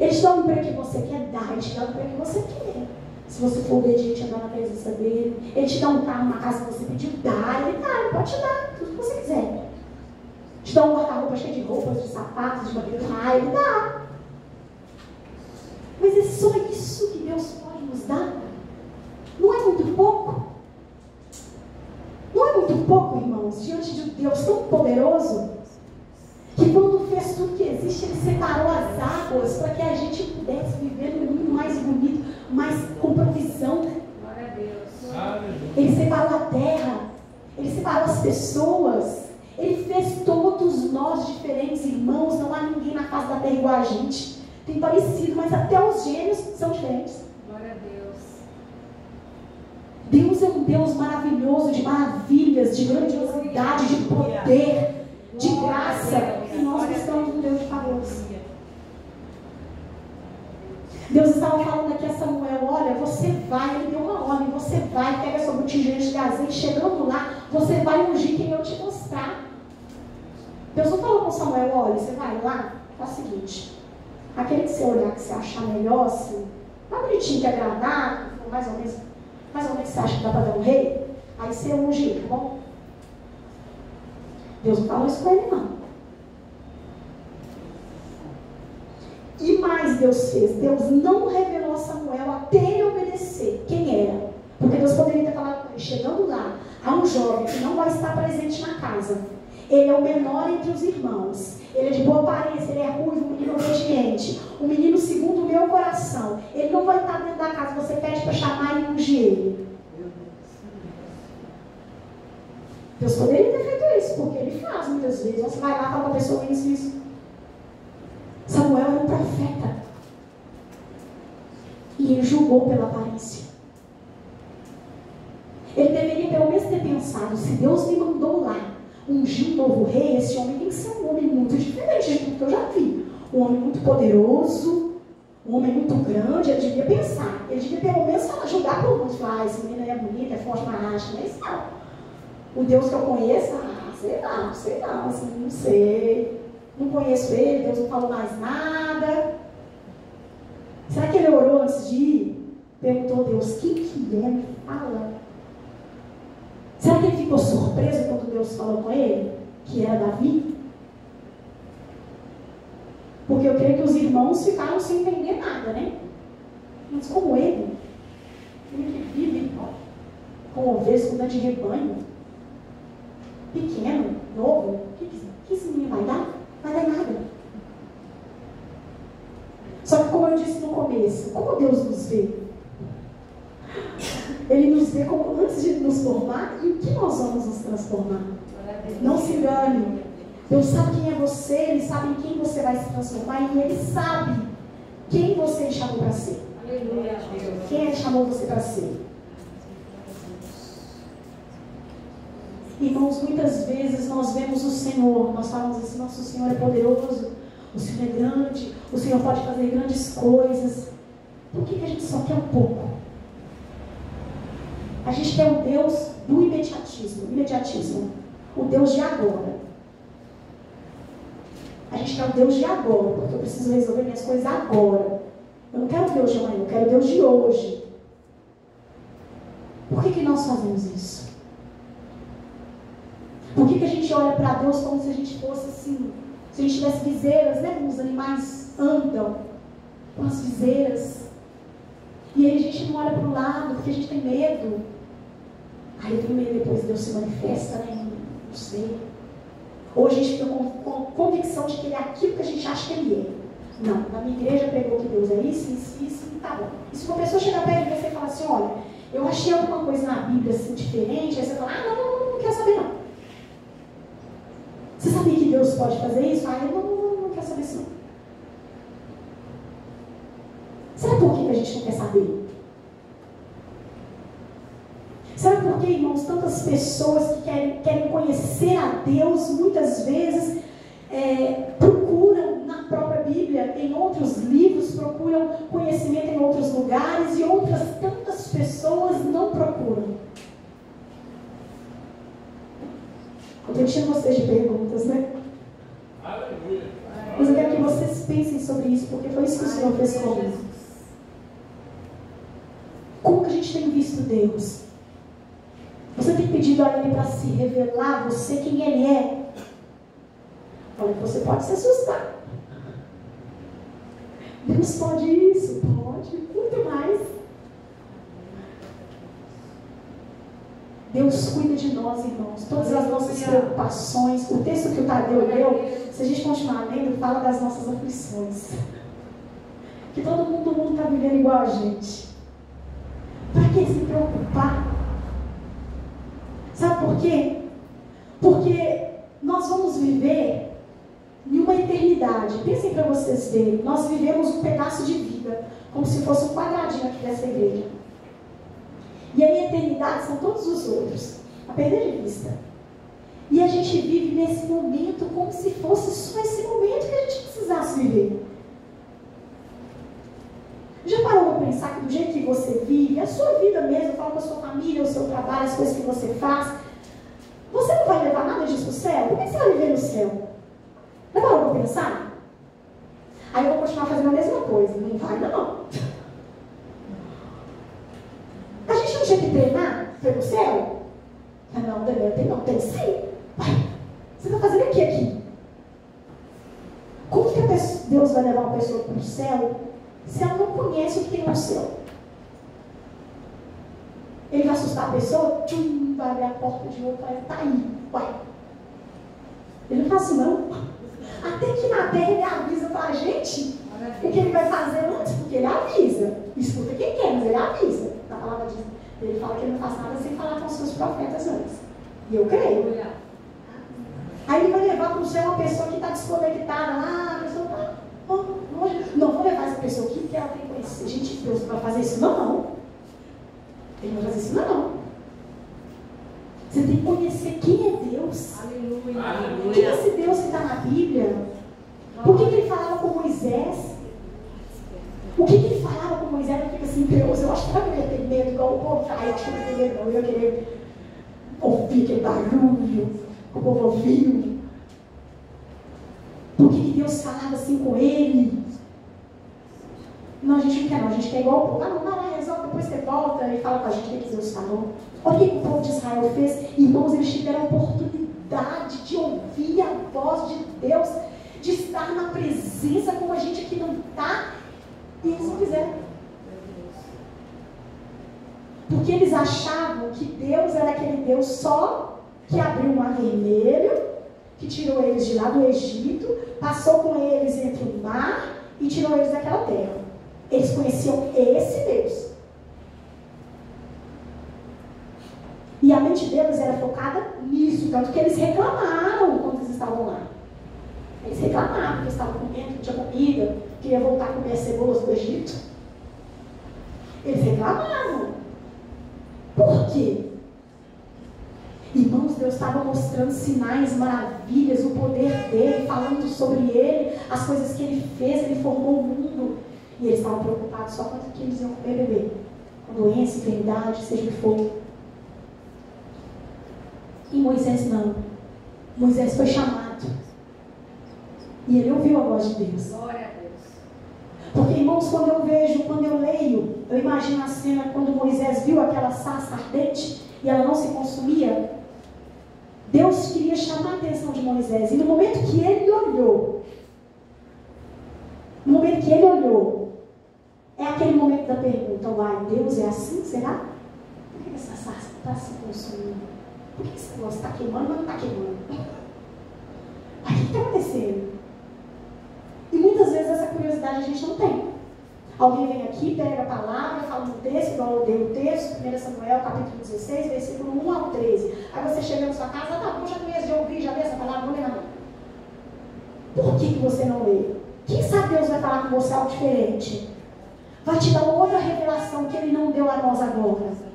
S3: Ele te dá um emprego que você quer dar, Ele te dá um emprego que você quer. Se você for obediente, andar na presença dEle. Ele te dá um carro, uma casa que você pediu, dá, Ele pode te dar, tudo que você quiser. Te dá um guarda-roupa cheio de roupas, de sapatos, de cabelo, Ele dá. Mas é só isso que Deus pode nos dar? Não é muito pouco? Não é muito pouco, irmãos, diante de um Deus tão poderoso, que quando fez tudo que existe, Ele separou as águas para que a gente pudesse viver num mundo mais bonito, mais com provisão.
S2: Glória a Deus.
S3: Ele separou a terra, Ele separou as pessoas, Ele fez todos nós diferentes, irmãos. Não há ninguém na face da terra igual a gente. Tem parecido, mas até os gêmeos são diferentes.
S2: Glória a Deus.
S3: Deus é um Deus maravilhoso, de maravilhas, de grandiosidade, de poder, de graça. E nós buscamos um Deus de favores. Deus estava falando aqui a Samuel, olha, você vai, Ele deu uma ordem, você vai, pega sua botijinha de azeite, chegando lá, você vai ungir quem eu te mostrar. Deus não falou com Samuel, olha, você vai lá, faz o seguinte, aquele que você olhar, que você achar melhor, assim, mais bonitinho, que agradar, mais ou menos você acha que dá para dar um rei, aí você unge ele, tá bom? Deus não falou isso com ele, não. E mais Deus fez, Deus não revelou a Samuel até ele obedecer quem era. Porque Deus poderia ter falado com ele, chegando lá, há um jovem que não vai estar presente na casa. Ele é o menor entre os irmãos. Ele é de boa aparência, ele é ruivo, um menino obediente. Um menino segundo o meu coração. Ele não vai estar dentro da casa, você pede para chamar e ungir ele. Deus poderia ter feito isso, porque ele faz muitas vezes. Você vai lá e fala para a pessoa isso. Samuel era um profeta. E ele julgou pela aparência. Ele deveria pelo menos ter pensado, se Deus me mandou lá ungir um novo rei, esse homem tem que ser um homem muito diferente de tudo que eu já vi. Um homem muito poderoso, um homem muito grande. Ele devia pensar. Ele devia pelo menos julgar para o mundo. Falar, esse menino é bonito, é forte, mas acha, mas não. O Deus que eu conheço, sei lá, assim, não sei. Não conheço ele, Deus não falou mais nada. Será que ele orou antes de ir? Perguntou a Deus, quem que é? Me fala. Será que ele ficou surpreso quando Deus falou com ele? Que era Davi? Porque eu creio que os irmãos ficaram sem entender nada, né? Mas como ele que vive com ovelhas, cuidando de rebanho, pequeno, novo, o que esse menino vai dar? Vai dar nada. Só que como eu disse no começo, como Deus nos vê? Ele nos vê como antes de nos formar e o que nós vamos nos transformar. Não se engane. Deus sabe quem é você, Ele sabe em quem você vai se transformar e Ele sabe quem você chamou para ser. Quem Ele chamou você para ser. Irmãos, muitas vezes nós vemos o Senhor, nós falamos assim, nosso Senhor é poderoso, o Senhor é grande, o Senhor pode fazer grandes coisas. Por que a gente só quer um pouco? A gente quer o Deus do imediatismo, o Deus de agora. A gente quer o Deus de agora, porque eu preciso resolver minhas coisas agora. Eu não quero o Deus de amanhã, eu quero o Deus de hoje. Por que nós fazemos isso? Por que a gente olha para Deus como se a gente fosse assim, se a gente tivesse viseiras, né? Como os animais andam com as viseiras. E aí a gente não olha para o lado, porque a gente tem medo. Aí eu tenho medo depois Deus se manifesta, né? Não sei. Ou a gente fica com convicção de que Ele é aquilo que a gente acha que Ele é. Não, na minha igreja pregou que Deus é isso, tá bom. E se uma pessoa chegar perto de você e falar assim, olha, eu achei alguma coisa na Bíblia assim diferente, aí você fala, não quero saber não. Você sabia que Deus pode fazer isso? Eu não quero saber isso não. Sabe por que a gente não quer saber? Sabe por que, irmãos, tantas pessoas que querem conhecer a Deus, muitas vezes procuram na própria Bíblia, em outros livros, procuram conhecimento em outros lugares e outras tantas pessoas não procuram? Eu estou enchendo vocês de perguntas, né?
S1: Aleluia.
S3: Mas eu quero que vocês pensem sobre isso, porque foi isso que o Senhor fez comigo. Como que a gente tem visto Deus? Você tem pedido a Ele para se revelar a você quem Ele é? Olha, você pode se assustar. Deus pode isso? Pode, muito mais. Deus cuida de nós, irmãos. Todas as nossas preocupações. O texto que o Tadeu leu, se a gente continuar lendo, fala das nossas aflições. Que todo mundo está vivendo igual a gente. Para que se preocupar? Sabe por quê? Porque nós vamos viver em uma eternidade. Pensem para vocês verem. Nós vivemos um pedaço de vida, como se fosse um quadradinho aqui dessa igreja. E a eternidade são todos os outros, a perder de vista. E a gente vive nesse momento como se fosse só esse momento que a gente precisasse viver. Já parou para pensar que do jeito que você vive, a sua vida mesmo, fala com a sua família, o seu trabalho, as coisas que você faz, você não vai levar nada disso para o céu? Por que você vai viver no céu? Já parou para pensar? Aí eu vou continuar fazendo a mesma coisa. Não vai não. A gente não tinha que treinar para ir no céu? Não, Daniel, não, tem sim. Vai, você está fazendo o que aqui? Como que Deus vai levar uma pessoa para o céu se ela não conhece o que tem no céu? Ele vai assustar a pessoa, vai abrir a porta de novo e vai, tá aí, vai. Ele não faz isso não. Até que na terra ele avisa pra gente o que ele vai fazer antes, porque ele avisa. Escuta quem quer, mas ele avisa. Na palavra diz, ele fala que ele não faz nada sem falar com os seus profetas antes. E eu creio. Aí ele vai levar para o céu uma pessoa que está desconectada lá, a pessoa está longe. Não vou levar essa pessoa aqui porque ela tem que conhecer gente de Deus para fazer isso. Não. Ele não vai fazer isso, não. Você tem que conhecer quem é Deus. Aleluia. Quem é esse Deus que está na Bíblia? Por que ele falava com Moisés? O que ele falava com Moisés? Ele fica assim, Deus, eu acho que eu ia ter medo, igual o povo. Ai, eu acho que eu não ia ter medo, não. Eu ia querer ouvir aquele barulho que o povo ouviu. Por que Deus falava assim com ele? Não, a gente não quer não, a gente quer igual o povo. Ah, não, vai lá, resolve, depois você volta e fala com a gente o que Deus falou. Olha o que o povo de Israel fez. Irmãos, eles tiveram a oportunidade de ouvir a voz de Deus, de estar na presença como a gente aqui não está, e eles não fizeram. Porque eles achavam que Deus era aquele Deus só que abriu o mar vermelho, que tirou eles de lá do Egito, passou com eles entre o mar e tirou eles daquela terra. Eles conheciam esse Deus. E a mente deles era focada nisso, tanto que eles reclamaram quando eles estavam lá. Eles reclamavam porque estavam comendo, não tinha comida, queria voltar a comer as cebolas do Egito. Eles reclamavam. Por quê? Irmãos, Deus estava mostrando sinais, maravilhas, o poder dele, falando sobre ele, as coisas que ele fez, ele formou o mundo. E eles estavam preocupados só quanto que eles iam comer e beber. Com doença, enfermidade, seja o que for. E Moisés não. Moisés foi chamado. E ele ouviu a voz de Deus.
S2: Glória a Deus.
S3: Porque, irmãos, quando eu leio, eu imagino a cena quando Moisés viu aquela sarça ardente e ela não se consumia. Deus queria chamar a atenção de Moisés. E no momento que ele olhou, é aquele momento da pergunta: uai, Deus é assim? Será? Por que essa sarça está se consumindo? Por que esse negócio está queimando, mas não está queimando? Mas o que está acontecendo? E muitas vezes essa curiosidade a gente não tem. Alguém vem aqui, pega a palavra, fala um texto, igual eu dei o texto, 1 Samuel, capítulo 16, versículo 1 ao 13. Aí você chega na sua casa, tá bom, já conhece, já ouvi, já li essa palavra, não lê nada. Por que você não lê? Quem sabe Deus vai falar com você algo diferente? Vai te dar outra revelação que Ele não deu a nós agora.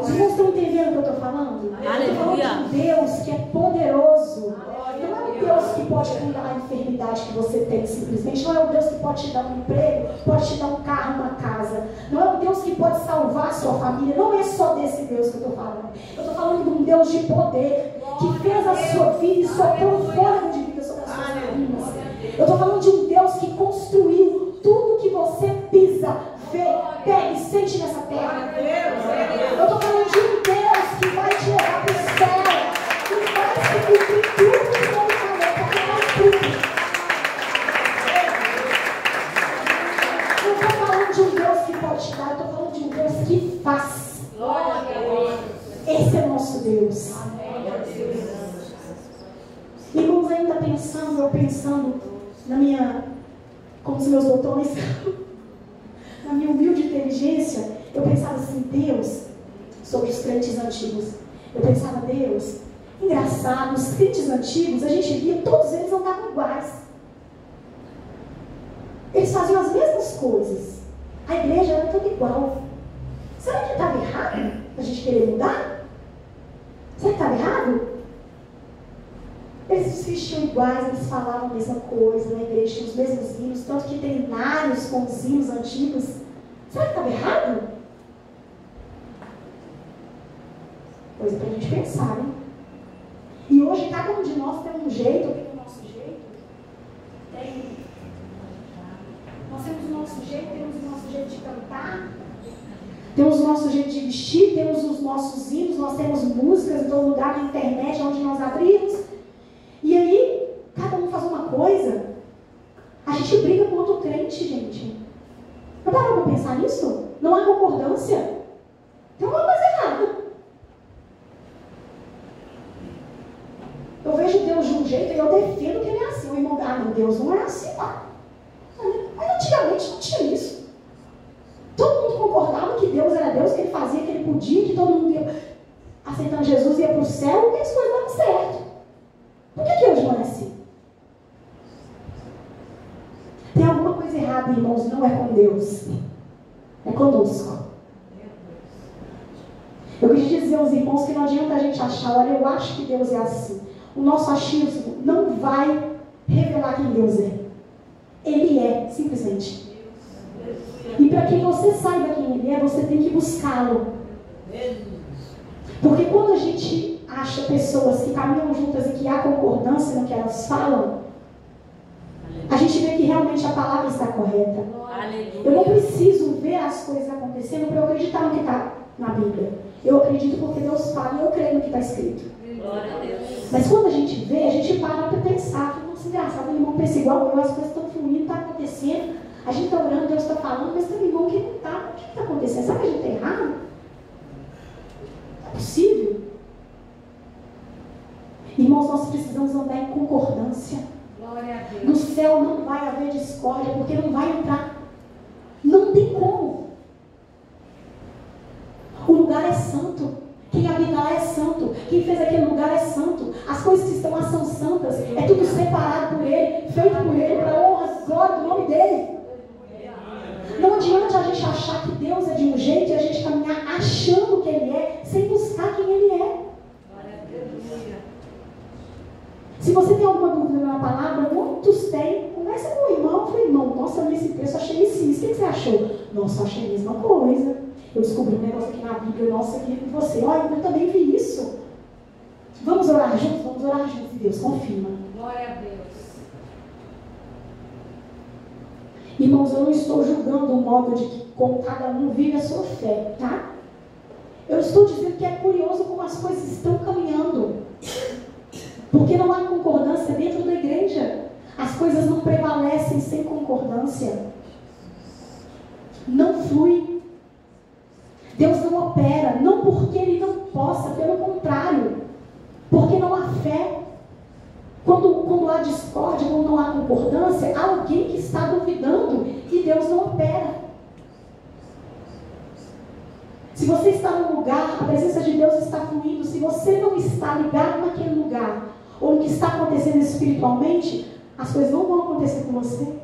S3: Os irmãos estão entendendo o que eu estou falando? Eu estou falando de um Deus que é poderoso. Não é um Deus que pode curar a enfermidade que você tem simplesmente. Não é um Deus que pode te dar um emprego, pode te dar um carro, uma casa. Não é um Deus que pode salvar a sua família. Não é só desse Deus que eu estou falando. Eu estou falando de um Deus de poder que fez a sua vida e soprou fora de vida sobre as suas famílias. Eu estou falando de um Deus que construiu tudo que você pisa, vê, pega e sente nessa terra. Eu estou falando de um Deus que vai te levar para o céu, que vai se cumprir tudo que Ele falou, porque faz tudo. Eu estou falando de um Deus que pode te dar, eu estou falando de um Deus que faz. Esse é o nosso Deus. Irmãos, ainda pensando na minha, como os meus botões, na minha humilde inteligência, eu pensava assim, Deus, sobre os crentes antigos. Eu pensava, Deus, engraçado, os crentes antigos, a gente via, todos eles andavam iguais. Eles faziam as mesmas coisas. A igreja era toda igual. Será que estava errado a gente querer mudar? Será que estava errado? Eles se vestiam iguais, eles falavam a mesma coisa, na igreja tinha os mesmos hinos, tanto que tem hinários com os hinos antigos. Será que estava errado? Coisa para a gente pensar, né? E hoje cada um de nós tem um jeito, tem o nosso jeito. Nós temos o nosso jeito, temos o nosso jeito de cantar, temos o nosso jeito de vestir, temos os nossos hinos, nós temos músicas em todo lugar na internet, onde nós abrimos. E aí, cada um faz uma coisa. A gente briga com outro crente, gente. Não parou para pensar nisso? Não há concordância. Tem uma coisa errada. Eu Eu vejo Deus de um jeito e eu defendo que ele é assim. O irmão, não, Deus não é assim, não. Mas antigamente não tinha isso. Todo mundo concordava que Deus era Deus, que ele fazia, que ele podia, que todo mundo ia aceitando Jesus, ia para o céu e as coisas davam certo. Por que hoje não é assim? Tem alguma coisa errada, irmãos, não é com Deus, é conosco. Eu quis dizer aos irmãos que não adianta a gente achar, olha, eu acho que Deus é assim. O nosso achismo não vai revelar quem Deus é. Ele é, simplesmente. E para que você saiba quem Ele é, você tem que buscá-lo. Porque quando a gente acha pessoas que caminham juntas e que há concordância no que elas falam, a gente vê que realmente a palavra está correta. Eu não preciso ver as coisas acontecendo para eu acreditar no que está na Bíblia. Eu acredito porque Deus fala e eu creio no que está escrito. Mas quando a gente vê, a gente para para pensar. Nossa, engraçado, o irmão pensa igual eu, as coisas estão fluindo, está acontecendo. A gente está orando, Deus está falando, mas tem um irmão que não está. O que está acontecendo? Será que a gente está errado? Não é possível. Irmãos, nós precisamos andar em concordância. No céu não vai haver discórdia, porque não vai entrar. Não tem como. O lugar é santo. Quem habita lá é santo. Quem fez aquele lugar é santo. As coisas que estão lá são santas. É tudo separado por Ele, feito por Ele, para a honra e glória do nome dEle. Não adianta a gente achar que Deus é de um jeito e a gente caminhar achando que Ele é, sem buscar quem Ele é. Se você tem alguma dúvida na palavra, muitos têm. Conversa com o irmão. Falei, irmão, nossa, nesse texto eu achei isso. O que você achou? Nossa, eu achei a mesma coisa. Eu descobri um negócio aqui na Bíblia, nossa, aqui com você. Olha, eu também vi isso. Vamos orar juntos? Vamos orar juntos. E Deus confirma.
S2: Glória a Deus.
S3: Irmãos, eu não estou julgando o modo de que como cada um vive a sua fé, tá? Eu estou dizendo que é curioso como as coisas estão caminhando. Porque não há concordância dentro da igreja. As coisas não prevalecem sem concordância. Não flui. Deus não opera, não porque Ele não possa, pelo contrário, porque não há fé. Quando há discórdia, quando não há concordância, há alguém que está duvidando e Deus não opera. Se você está num lugar, a presença de Deus está fluindo. Se você não está ligado naquele lugar, ou no que está acontecendo espiritualmente, as coisas não vão acontecer com você.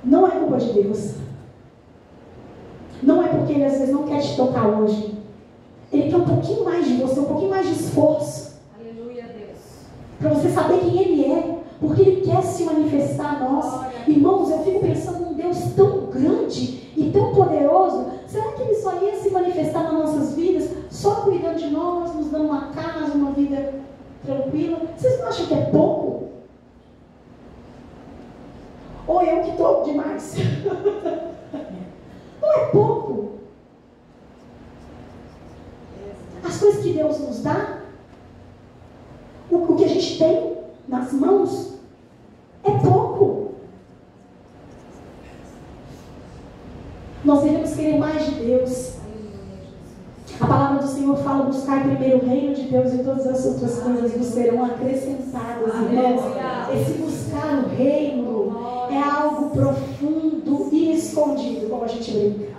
S3: Não é culpa de Deus. Não é porque Ele às vezes não quer te tocar hoje. Ele quer um pouquinho mais de você, um pouquinho mais de esforço.
S2: Aleluia, Deus.
S3: Para você saber quem Ele é. Porque Ele quer se manifestar a nós. Irmãos, eu fico pensando num Deus tão grande e tão poderoso. Será que Ele só ia se manifestar nas nossas vidas só cuidando de nós, nos dando uma casa, uma vida tranquila? Vocês não acham que é pouco? Ou eu que estou demais? Não é pouco. As coisas que Deus nos dá, o que a gente tem nas mãos, é pouco. Nós devemos querer mais de Deus. A palavra do Senhor fala: buscar primeiro o reino de Deus e todas as outras coisas vos serão acrescentadas, irmãos. Esse buscar o reino é algo profundo e escondido, como a gente brinca.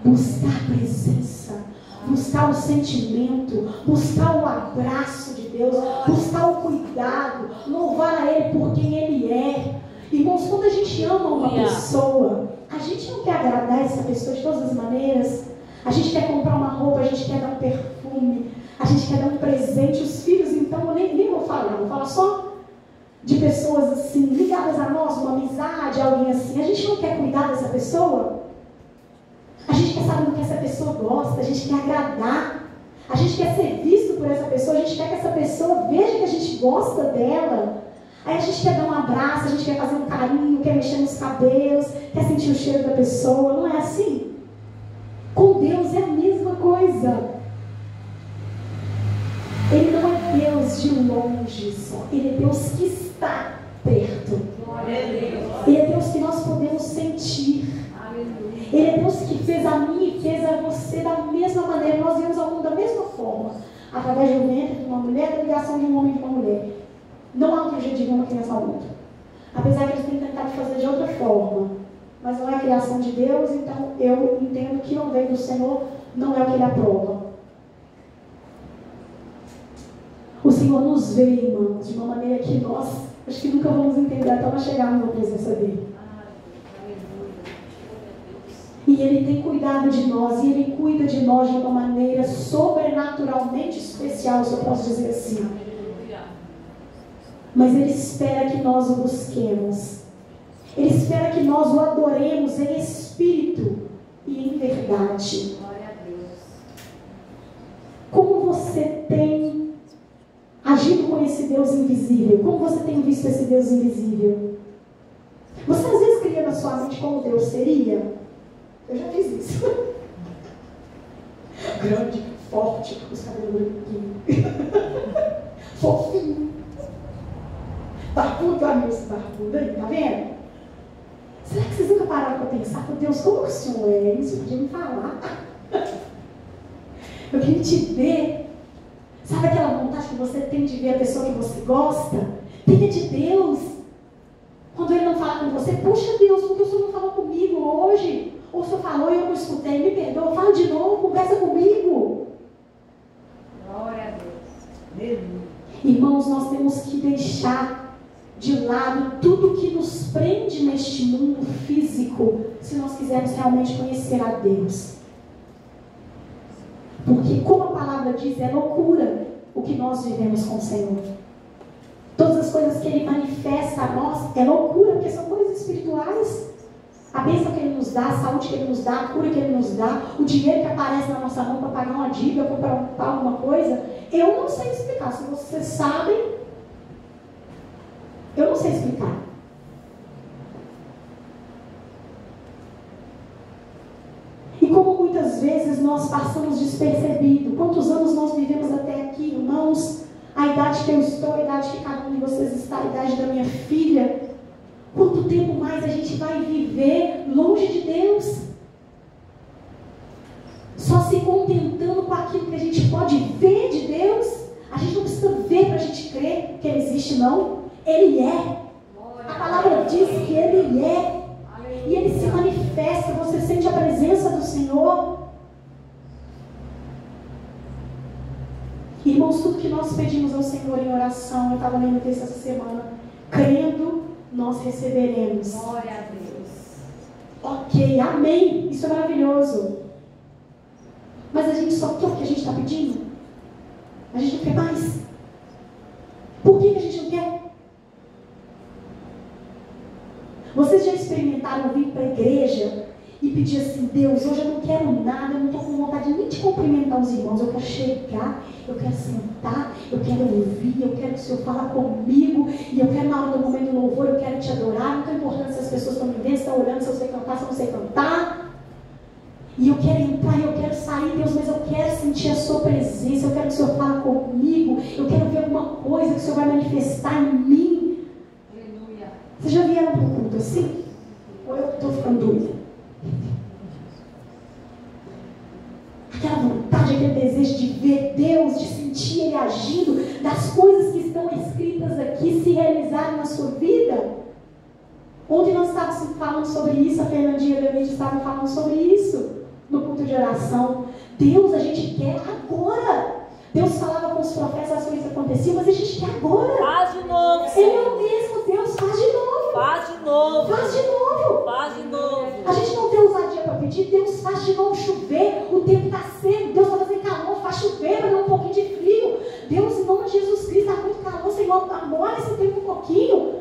S3: Buscar a presença, buscar o sentimento, buscar o abraço de Deus, buscar o cuidado, louvar a Ele por quem Ele é. Irmãos, quando a gente ama uma pessoa, a gente não quer agradar essa pessoa de todas as maneiras. A gente quer comprar uma roupa, a gente quer dar um perfume, a gente quer dar um presente. Os filhos, então, eu nem vou falar só de pessoas assim, ligadas a nós, uma amizade, alguém assim. A gente não quer cuidar dessa pessoa. A gente quer saber do que essa pessoa gosta, a gente quer agradar. A gente quer ser visto por essa pessoa, a gente quer que essa pessoa veja que a gente gosta dela. Aí a gente quer dar um abraço, a gente quer fazer um carinho, quer mexer nos cabelos, quer sentir o cheiro da pessoa. Não é assim? Com Deus é a mesma coisa. Ele não é Deus de longe só. Ele é Deus que está perto. Ele é Deus que nós podemos sentir. Ele é Deus que fez a mim e fez a você da mesma maneira. Nós viemos ao mundo da mesma forma. através do ventre de uma mulher, da ligação de um homem e de uma mulher. Não há outro jeito de ver uma criança ao mundo. Apesar que eles têm tentado fazer de outra forma. Mas não é a criação de Deus, então eu entendo que não veio do Senhor, não é o que Ele aprova. O Senhor nos vê, irmãos, de uma maneira que nós, acho que nunca vamos entender até nós chegarmos na presença dEle. E Ele tem cuidado de nós, e Ele cuida de nós de uma maneira sobrenaturalmente especial, se eu posso dizer assim. Mas Ele espera que nós o busquemos. Ele espera que nós o adoremos em espírito e em verdade.
S2: Glória a Deus.
S3: Como você tem agido com esse Deus invisível? Como você tem visto esse Deus invisível? Você às vezes cria na sua mente como Deus seria? Eu já fiz isso. Grande, forte, com os cabelos branquinhos. Fofinho. Barbudo, olha esse barbudo aí, tá vendo? Será que vocês nunca pararam para pensar, meu Deus, como que o Senhor é? Isso podia me falar. Eu queria te ver. Sabe aquela vontade que você tem de ver a pessoa que você gosta? Tenha de Deus. Quando Ele não fala com você, puxa Deus, porque o Senhor não falou comigo hoje? Ou o Senhor falou e eu não escutei, me perdoa, fala de novo, conversa comigo.
S2: Glória a Deus.
S3: Irmãos, nós temos que deixar de lado tudo que nos prende neste mundo físico, se nós quisermos realmente conhecer a Deus. Porque, como a palavra diz, é loucura o que nós vivemos com o Senhor. Todas as coisas que Ele manifesta a nós é loucura, porque são coisas espirituais. A bênção que Ele nos dá, a saúde que Ele nos dá, a cura que Ele nos dá, o dinheiro que aparece na nossa mão para pagar uma dívida, para comprar alguma coisa, eu não sei explicar. Se vocês sabem, eu não sei explicar. E como muitas vezes nós passamos despercebido, quantos anos nós vivemos até aqui, irmãos? A idade que eu estou, a idade que cada um de vocês está, a idade da minha filha. Quanto tempo mais a gente vai viver longe de Deus? Só se contentando com aquilo que a gente pode ver de Deus? A gente não precisa ver para a gente crer que Ele existe, não. Ele é. A palavra diz que Ele é. E Ele se manifesta. Você sente a presença do Senhor. Irmãos, tudo que nós pedimos ao Senhor em oração, eu estava lendo isso essa semana, crendo, nós receberemos.
S2: Glória a Deus.
S3: Ok, amém. Isso é maravilhoso. Mas a gente só quer o que a gente está pedindo? A gente não quer mais. Por que a gente não quer? Vocês já experimentaram vir para a igreja e pedir assim, Deus, hoje eu não quero nada, eu não estou com vontade nem de cumprimentar os irmãos, eu quero chegar, eu quero sentar, eu quero ouvir, eu quero que o Senhor fale comigo, e eu quero na hora do momento do louvor, eu quero te adorar, não está importando se as pessoas estão me vendo, se estão olhando, se eu sei cantar, se eu não sei cantar. E eu quero entrar, eu quero sair, Deus, mas eu quero sentir a sua presença, eu quero que o Senhor fale comigo, eu quero ver alguma coisa que o Senhor vai manifestar em mim.
S2: Aleluia.
S3: Vocês já vieram para o culto assim? Ou eu estou ficando doida? Aquela vontade, aquele desejo de ver Deus, de sentir Ele agindo, das coisas que estão escritas aqui se realizarem na sua vida. Ontem nós estávamos falando sobre isso, a Fernandinha e a Leite estavam falando sobre isso no culto de oração. Deus, a gente quer agora. Deus falava com os profetas, as coisas aconteciam, mas a gente quer agora.
S4: Faz de novo,
S3: Ele é
S4: Senhor.
S3: o mesmo Deus, faz de novo.
S4: Faz de novo.
S3: Faz de novo.
S4: Faz de novo.
S3: A gente não tem ousadia para pedir, Deus faz de novo chover, o tempo está seco, Deus está fazendo calor, faz chover para dar um pouquinho de frio. Deus, em nome de Jesus Cristo, está muito calor, Senhor, amora esse tempo um pouquinho.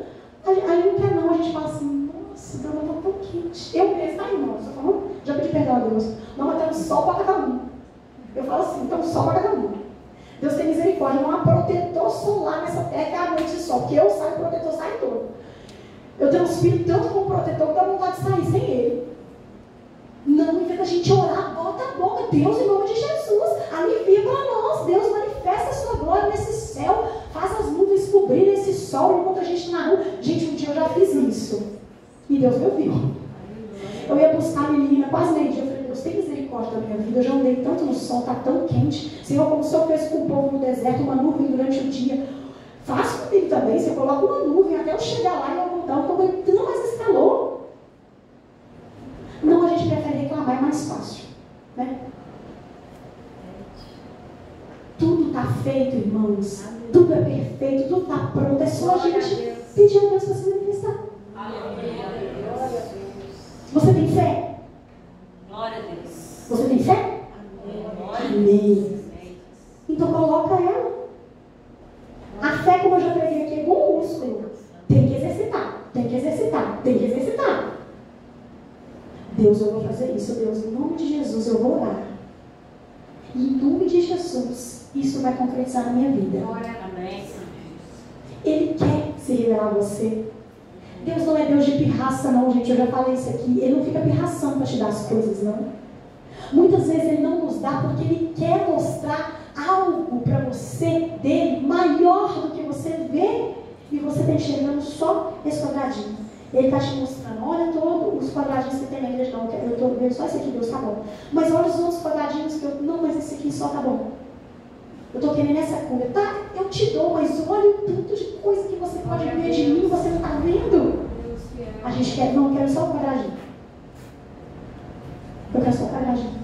S3: Aí não quer não, a gente fala assim, nossa, Deus, está tão quente. Eu mesmo, tá, irmão? Estou falando, já pedi perdão a Deus. Não, mas tem um sol para cada um. Eu falo assim, tem um sol para cada um. Deus tem misericórdia, não há protetor solar nessa terra que é a noite de sol, porque eu saio, o protetor sai todo. Eu tenho um espírito tanto como protetor que dá vontade de sair sem ele. Não, em vez da gente orar, bota a boca, Deus, em nome de Jesus, alivia para nós, Deus manifesta a sua glória nesse céu, faz as nuvens cobrirem esse sol enquanto a gente na rua. Gente, um dia eu já fiz isso, e Deus me ouviu. Eu ia buscar a menina quase meio-dia, eu falei, Deus, tem misericórdia misericórdia da minha vida. Eu já andei tanto no sol, está tão quente. Senhor, como o Senhor fez com o povo no deserto, uma nuvem durante o dia. Faz comigo também. Você coloca uma nuvem até eu chegar lá e eu voltar. Eu estou aguentando mais esse calor. Não, a gente prefere reclamar, é mais fácil. Né? Tudo está feito, irmãos. Tudo é perfeito, tudo está pronto. É só a gente pedir a Deus para se manifestar. Você tem fé?
S4: Glória a Deus.
S3: Você tem fé? Amém. Então coloca ela. A fé, como eu já preguei aqui, é igual um músculo. Tem que exercitar, tem que exercitar, tem que exercitar. Deus, eu vou fazer isso. Deus, em nome de Jesus, eu vou orar. E em nome de Jesus, isso vai concretizar na minha vida.
S4: Amém.
S3: Ele quer se revelar a você. Deus não é Deus de pirraça, não, gente. Eu já falei isso aqui. Ele não fica pirraçando para te dar as coisas, não. Muitas vezes Ele não nos dá porque Ele quer mostrar algo para você dele maior do que você vê. E você está enxergando só esse quadradinho. Ele está te mostrando, olha todos os quadradinhos que tem na igreja. Não, eu estou vendo só esse aqui, Deus, tá bom. Mas olha os outros quadradinhos que eu... Não, mas esse aqui só tá bom. Eu estou querendo essa cura. Tá, eu te dou, mas olha o tanto de coisa que você pode ver de mim e você não está vendo. A gente quer, não, eu quero só o quadradinho. Eu quero só o quadradinho.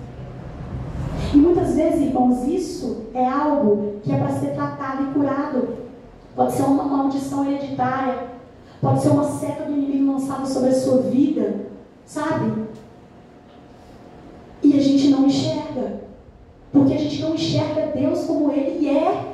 S3: E muitas vezes, irmãos, isso é algo que é para ser tratado e curado. Pode ser uma maldição hereditária. Pode ser uma seta do inimigo lançada sobre a sua vida. Sabe? E a gente não enxerga. Porque a gente não enxerga Deus como Ele é.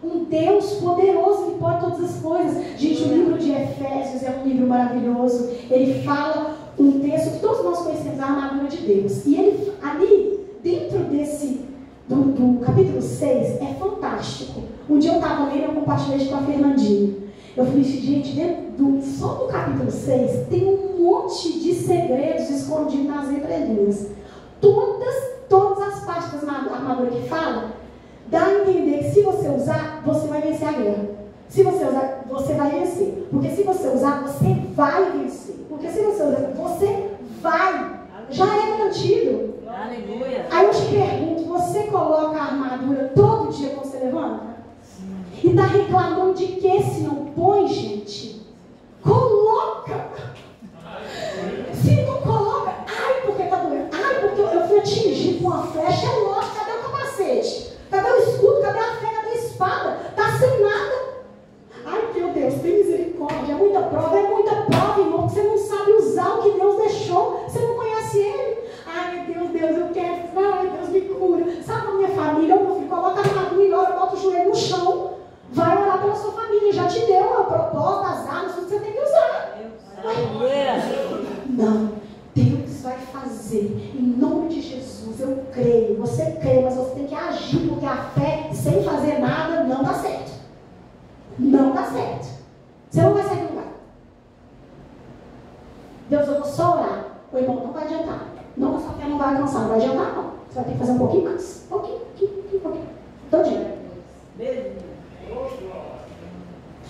S3: Um Deus poderoso que pode todas as coisas. Gente, o livro de Efésios é um livro maravilhoso. Ele fala um texto que todos nós conhecemos, a armadura de Deus. E ele, ali, dentro do capítulo 6, é fantástico. Um dia eu estava lendo, eu compartilhei com a Fernandinha. Eu falei, gente, só no capítulo 6 tem um monte de segredos escondidos nas entrelinhas. Todas as partes da armadura que fala, dá a entender que se você usar, você vai vencer a guerra. Se você usar, você vai vencer. Porque se você usar, você vai vencer. Porque se você usar, você vai. Já é garantido.
S4: Aleluia.
S3: Aí eu te pergunto, você coloca a armadura todo dia quando você levanta? E está reclamando de que se não põe, gente? Coloca! Se não coloca, ai, porque está doendo. Ai, porque eu fui atingido com uma flecha. É lógico, cadê o capacete? Cadê o escudo? Cadê a fé? Cadê a espada? Está sem nada. Ai, meu Deus, tem misericórdia. É muita prova, irmão. Você não sabe usar o que Deus deixou. Você não conhece Ele. Ai, Deus, eu quero. Ai, Deus, me cura. Sabe a minha família? Meu filho, coloca a armadura e ora, bota o joelho no chão. Vai orar pela sua família. Já te deu a proposta, as armas, tudo que você tem que usar. Não. Deus vai fazer. Em nome de Jesus, eu creio. Você crê, mas você tem que agir, porque a fé, sem fazer nada, não dá certo. Não dá certo. Você não vai sair do lugar. Deus, eu vou só orar. O irmão, não vai adiantar. Não, a sua fé não vai alcançar. Não vai adiantar, não. Você vai ter que fazer um pouquinho mais. Pouquinho. Todinho.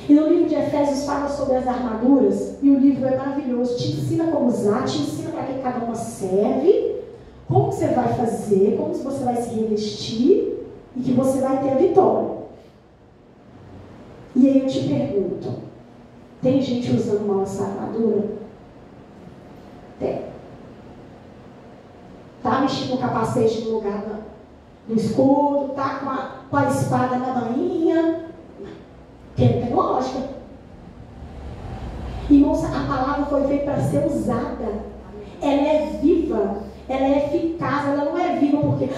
S3: E no livro de Efésios fala sobre as armaduras. E o livro é maravilhoso. Te ensina como usar. Te ensina para que cada uma serve. Como você vai fazer. Como você vai se revestir. E que você vai ter a vitória. E aí eu te pergunto, tem gente usando mal essa armadura? Tem. Tá mexendo o capacete no lugar do escudo, tá com a espada na bainha. Tem lógica. Irmãos, a palavra foi feita para ser usada. Ela é viva. Ela é eficaz, ela não é viva porque,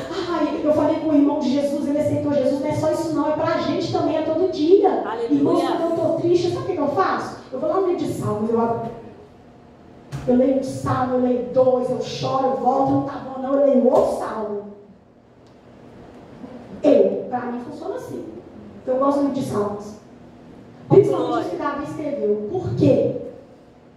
S3: eu falei com o irmão de Jesus, ele aceitou Jesus, não é só isso não, é pra gente também, é todo dia.
S4: Aleluia.
S3: Irmãos, quando eu estou triste, sabe o que eu faço? Eu vou lá no livro de Salmos, eu leio um salmo, eu leio 2, eu choro, eu volto, não tá bom não, eu leio outro salmo. Pra mim funciona assim. Eu gosto do livro de Salmos. Principalmente o que Davi escreveu. Por quê?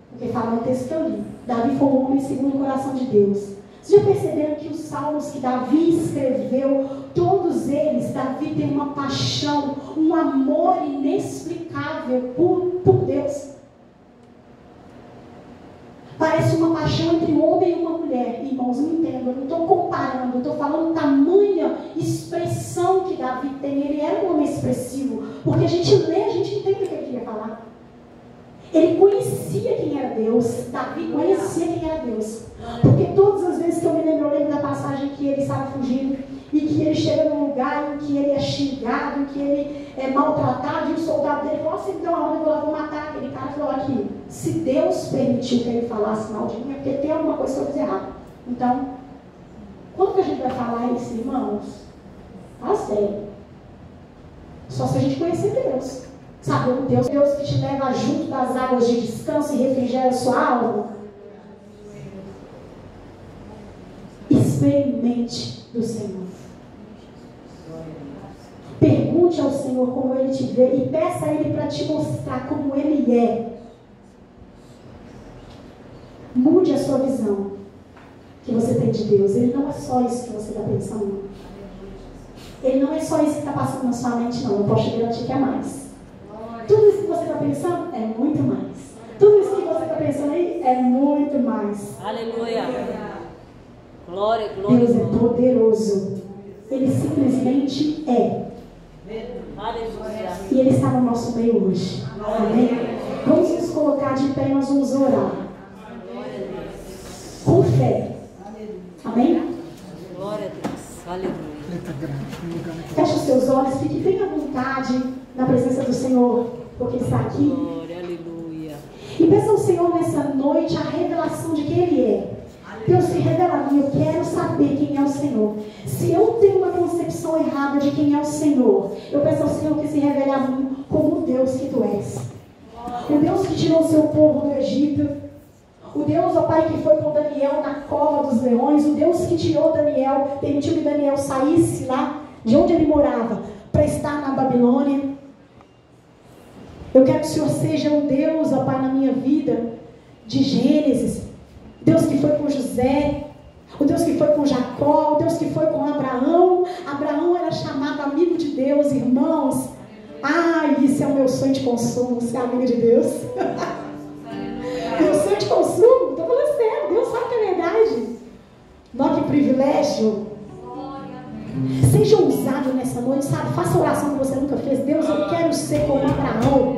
S3: Porque fala no texto que eu li. Davi foi um homem segundo o coração de Deus. Vocês já perceberam que os salmos que Davi escreveu, todos eles, Davi tem uma paixão, um amor inexplicável por Deus. parece uma paixão entre um homem e uma mulher. Irmãos, me entendam, eu não estou comparando, eu estou falando tamanha expressão que Davi tem. Ele era um homem expressivo, porque a gente lê, a gente entende o que ele queria falar. Ele conhecia quem era Deus. Davi conhecia quem era Deus. Porque todas as vezes que eu lembro da passagem que ele estava fugindo e que ele chega num lugar em que ele é xingado, em que ele é maltratado, e o soldado dele falou assim: então aonde eu vou matar aquele cara? Falou aqui: se Deus permitiu que ele falasse mal de mim, é porque tem alguma coisa que eu fiz errado. Então, quando que a gente vai falar isso, irmãos? Fala sério. Só se a gente conhecer Deus. Sabe, um Deus que te leva junto das águas de descanso e refrigera a sua alma. Experimente do Senhor. Pergunte ao Senhor como Ele te vê e peça a Ele para te mostrar como Ele é. Mude a sua visão que você tem de Deus. Ele não é só isso que você está pensando. Ele não é só isso que está passando na sua mente, não. Eu posso te garantir que é mais. Tudo isso que você está pensando é muito mais. Tudo isso que você está pensando aí é muito mais.
S4: Aleluia. Glória, glória.
S3: Deus é poderoso. Ele simplesmente é.
S4: Aleluia.
S3: E Ele está no nosso meio hoje. Amém? Vamos nos colocar de pé e nós vamos orar. Com fé. Amém?
S4: Glória a Deus. Aleluia.
S3: Feche os seus olhos, fique bem à vontade na presença do Senhor, porque Ele está aqui.
S4: Glória, aleluia.
S3: E peça ao Senhor nessa noite a revelação de quem Ele é. Deus, se revela a mim, eu quero saber quem é o Senhor. Se eu tenho uma concepção errada de quem é o Senhor, eu peço ao Senhor que se revele a mim como o Deus que Tu és. O Deus que tirou o seu povo do Egito. O Deus, ó Pai, que foi com Daniel na cova dos leões. O Deus que tirou Daniel, permitiu que Daniel saísse lá de onde ele morava para estar na Babilônia. Eu quero que o Senhor seja um Deus, ó Pai, na minha vida, de Gênesis. Deus que foi com José, o Deus que foi com Jacó, o Deus que foi com Abraão. Abraão era chamado amigo de Deus, irmãos. Ai, isso é o meu sonho de consumo, ser amigo de Deus. Meu sonho de consumo, estou falando sério, Deus sabe que é verdade. Nossa, que privilégio. Seja ousado nessa noite, sabe? Faça a oração que você nunca fez. Deus, eu quero ser como Abraão.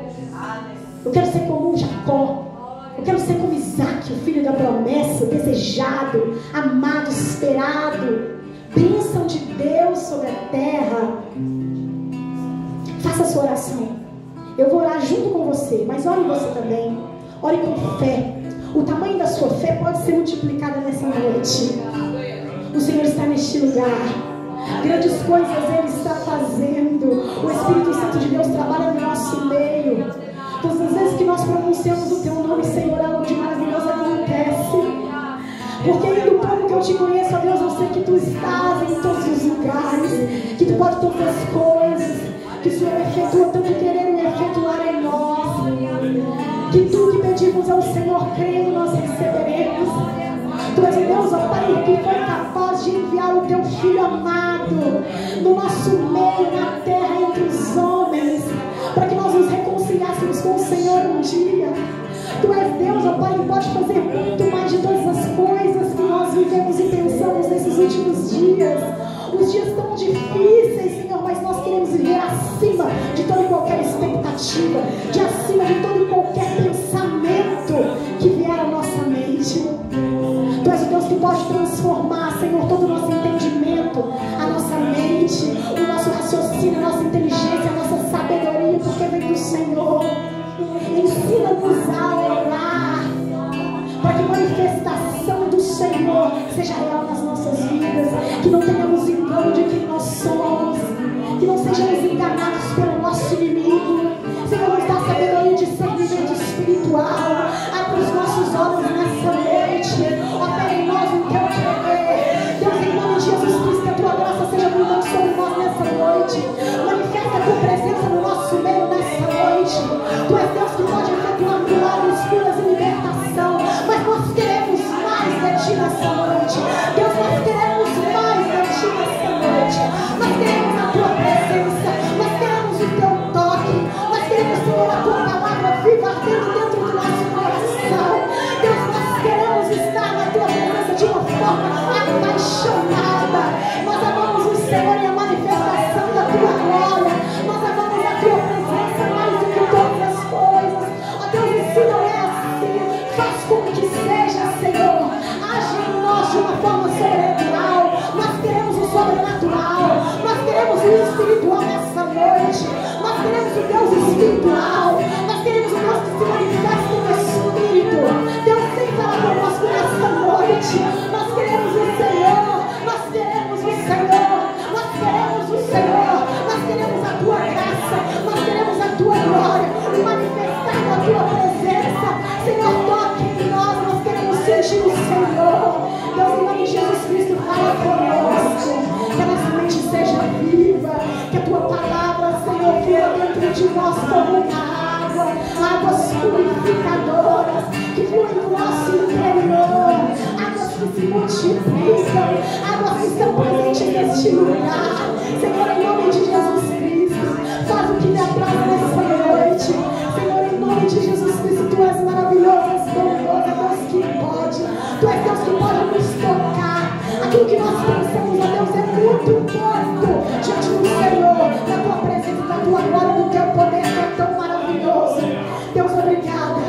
S3: Eu quero ser como Jacó. Eu quero ser como Isaac, o filho da promessa, desejado, amado, esperado. Bênção de Deus sobre a terra. Faça a sua oração. Eu vou orar junto com você, mas ore você também. Ore com fé. O tamanho da sua fé pode ser multiplicado nessa noite. O Senhor está neste lugar. Grandes coisas Ele está fazendo. O Espírito Santo de Deus trabalha no nosso meio. Todas as vezes que nós pronunciamos o Teu nome, Senhor, algo de maravilhoso acontece. Porque do pouco que eu te conheço, ó Deus, eu sei que Tu estás em todos os lugares, que Tu pode todas as coisas, que o Senhor efetua tanto querer e efetuar em nós. Que tudo que pedimos ao Senhor, crendo, nós receberemos. Tu és o Deus, ó Pai, que foi capaz de enviar o Teu Filho amado no nosso meio, na terra, entre os homens, para que nós nos reconciliássemos com o Senhor um dia. Tu és Deus, ó Pai, que pode fazer muito mais de todas as coisas que nós vivemos e pensamos nesses últimos dias. Os dias tão difíceis, Senhor, mas nós queremos viver acima de toda e qualquer expectativa, de acima de todo e qualquer pensamento que vier à nossa mente. Tu és o Deus que pode transformar, Senhor, todo o nosso entendimento, a nossa mente, o nosso raciocínio, a nossa inteligência, a nossa sabedoria, porque vem do Senhor. Ensina-nos a orar, para que a manifestação do Senhor seja real nas nossas vidas, que não tenhamos engano de quem nós somos, que não sejamos enganados pelo nosso inimigo. Senhor, nos dá sabedoria de discernimento espiritual. Abre os nossos olhos nessa noite. Opera em nós o Teu querer. Deus, em nome de Jesus Cristo, que a Tua graça seja abundante sobre nós nessa noite. Manifesta a Tua presença no nosso meio nessa noite. Tu és Deus que pode efetuar milagres, curas e libertação. Mas nós queremos mais de Ti nessa noite. Deus, nós queremos mais de Ti nessa noite. Nós queremos a Tua presença. Nós queremos o Teu toque. Nós queremos, Senhor, a Tua palavra viva ardendo dentro do nosso coração. Deus, nós queremos espiritual nessa noite. Nós queremos o Deus espiritual. Nós queremos o Deus que se manifesta no Espírito. Deus vem falar conosco nessa noite. Nós queremos o Senhor. Nós queremos o Senhor. Nós queremos o Senhor. Nós queremos a tua graça. Nós queremos a tua glória. Manifestar a tua presença. Senhor, toque em nós. Nós queremos sentir o Senhor. Deus, em nome de Jesus Cristo, fala conosco. Que a nossa mente seja viva. Que a tua palavra, Senhor, flua dentro de nós como água. Águas purificadoras que fluem do nosso interior. Águas que se multiplicam. Águas que estão presentes neste lugar. Senhor, em nome de Jesus Cristo, faz o que lhe apraz nessa noite. Senhor, em nome de Jesus Cristo, tu és maravilhoso, és bondoso, é Deus que pode. Tu és Deus que pode nos tocar. Aquilo que nós pensamos, ó Deus, é muito pouco diante do Senhor, da tua presença, da tua glória, do teu poder que é tão maravilhoso. Deus, obrigada.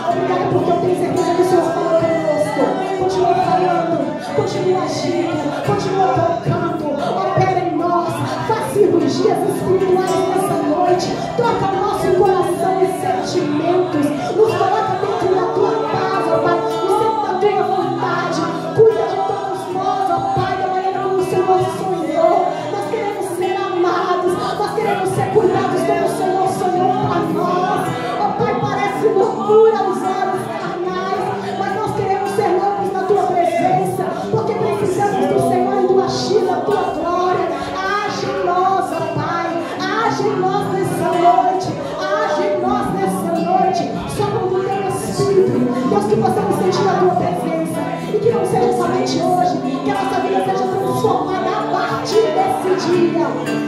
S3: Obrigada porque eu tenho certeza que o Senhor fala conosco. Continua falando, continua agindo, continua tocando. Opera em nós, faz cirurgias espirituais nessa noite. Toca o nosso coração e sentimentos. Nos coloca dentro da tua paz, ó Pai, no centro da tua vontade. Cuida de todos nós, ó Pai, da maneira como o Senhor sonhou. Nós queremos ser amados, nós queremos ser cuidados como o Senhor sonhou para nós. Ó Pai, parece loucura aos olhos carnais, mas nós queremos ser loucos na tua presença, porque precisamos do Senhor e do agir da tua glória. Age em nós, ó Pai, age em nós nessa noite, age em nós nessa noite. Sopra do teu Espírito, Deus, que possamos sentir a tua presença e que não seja somente hoje, que a nossa vida seja transformada a partir desse dia.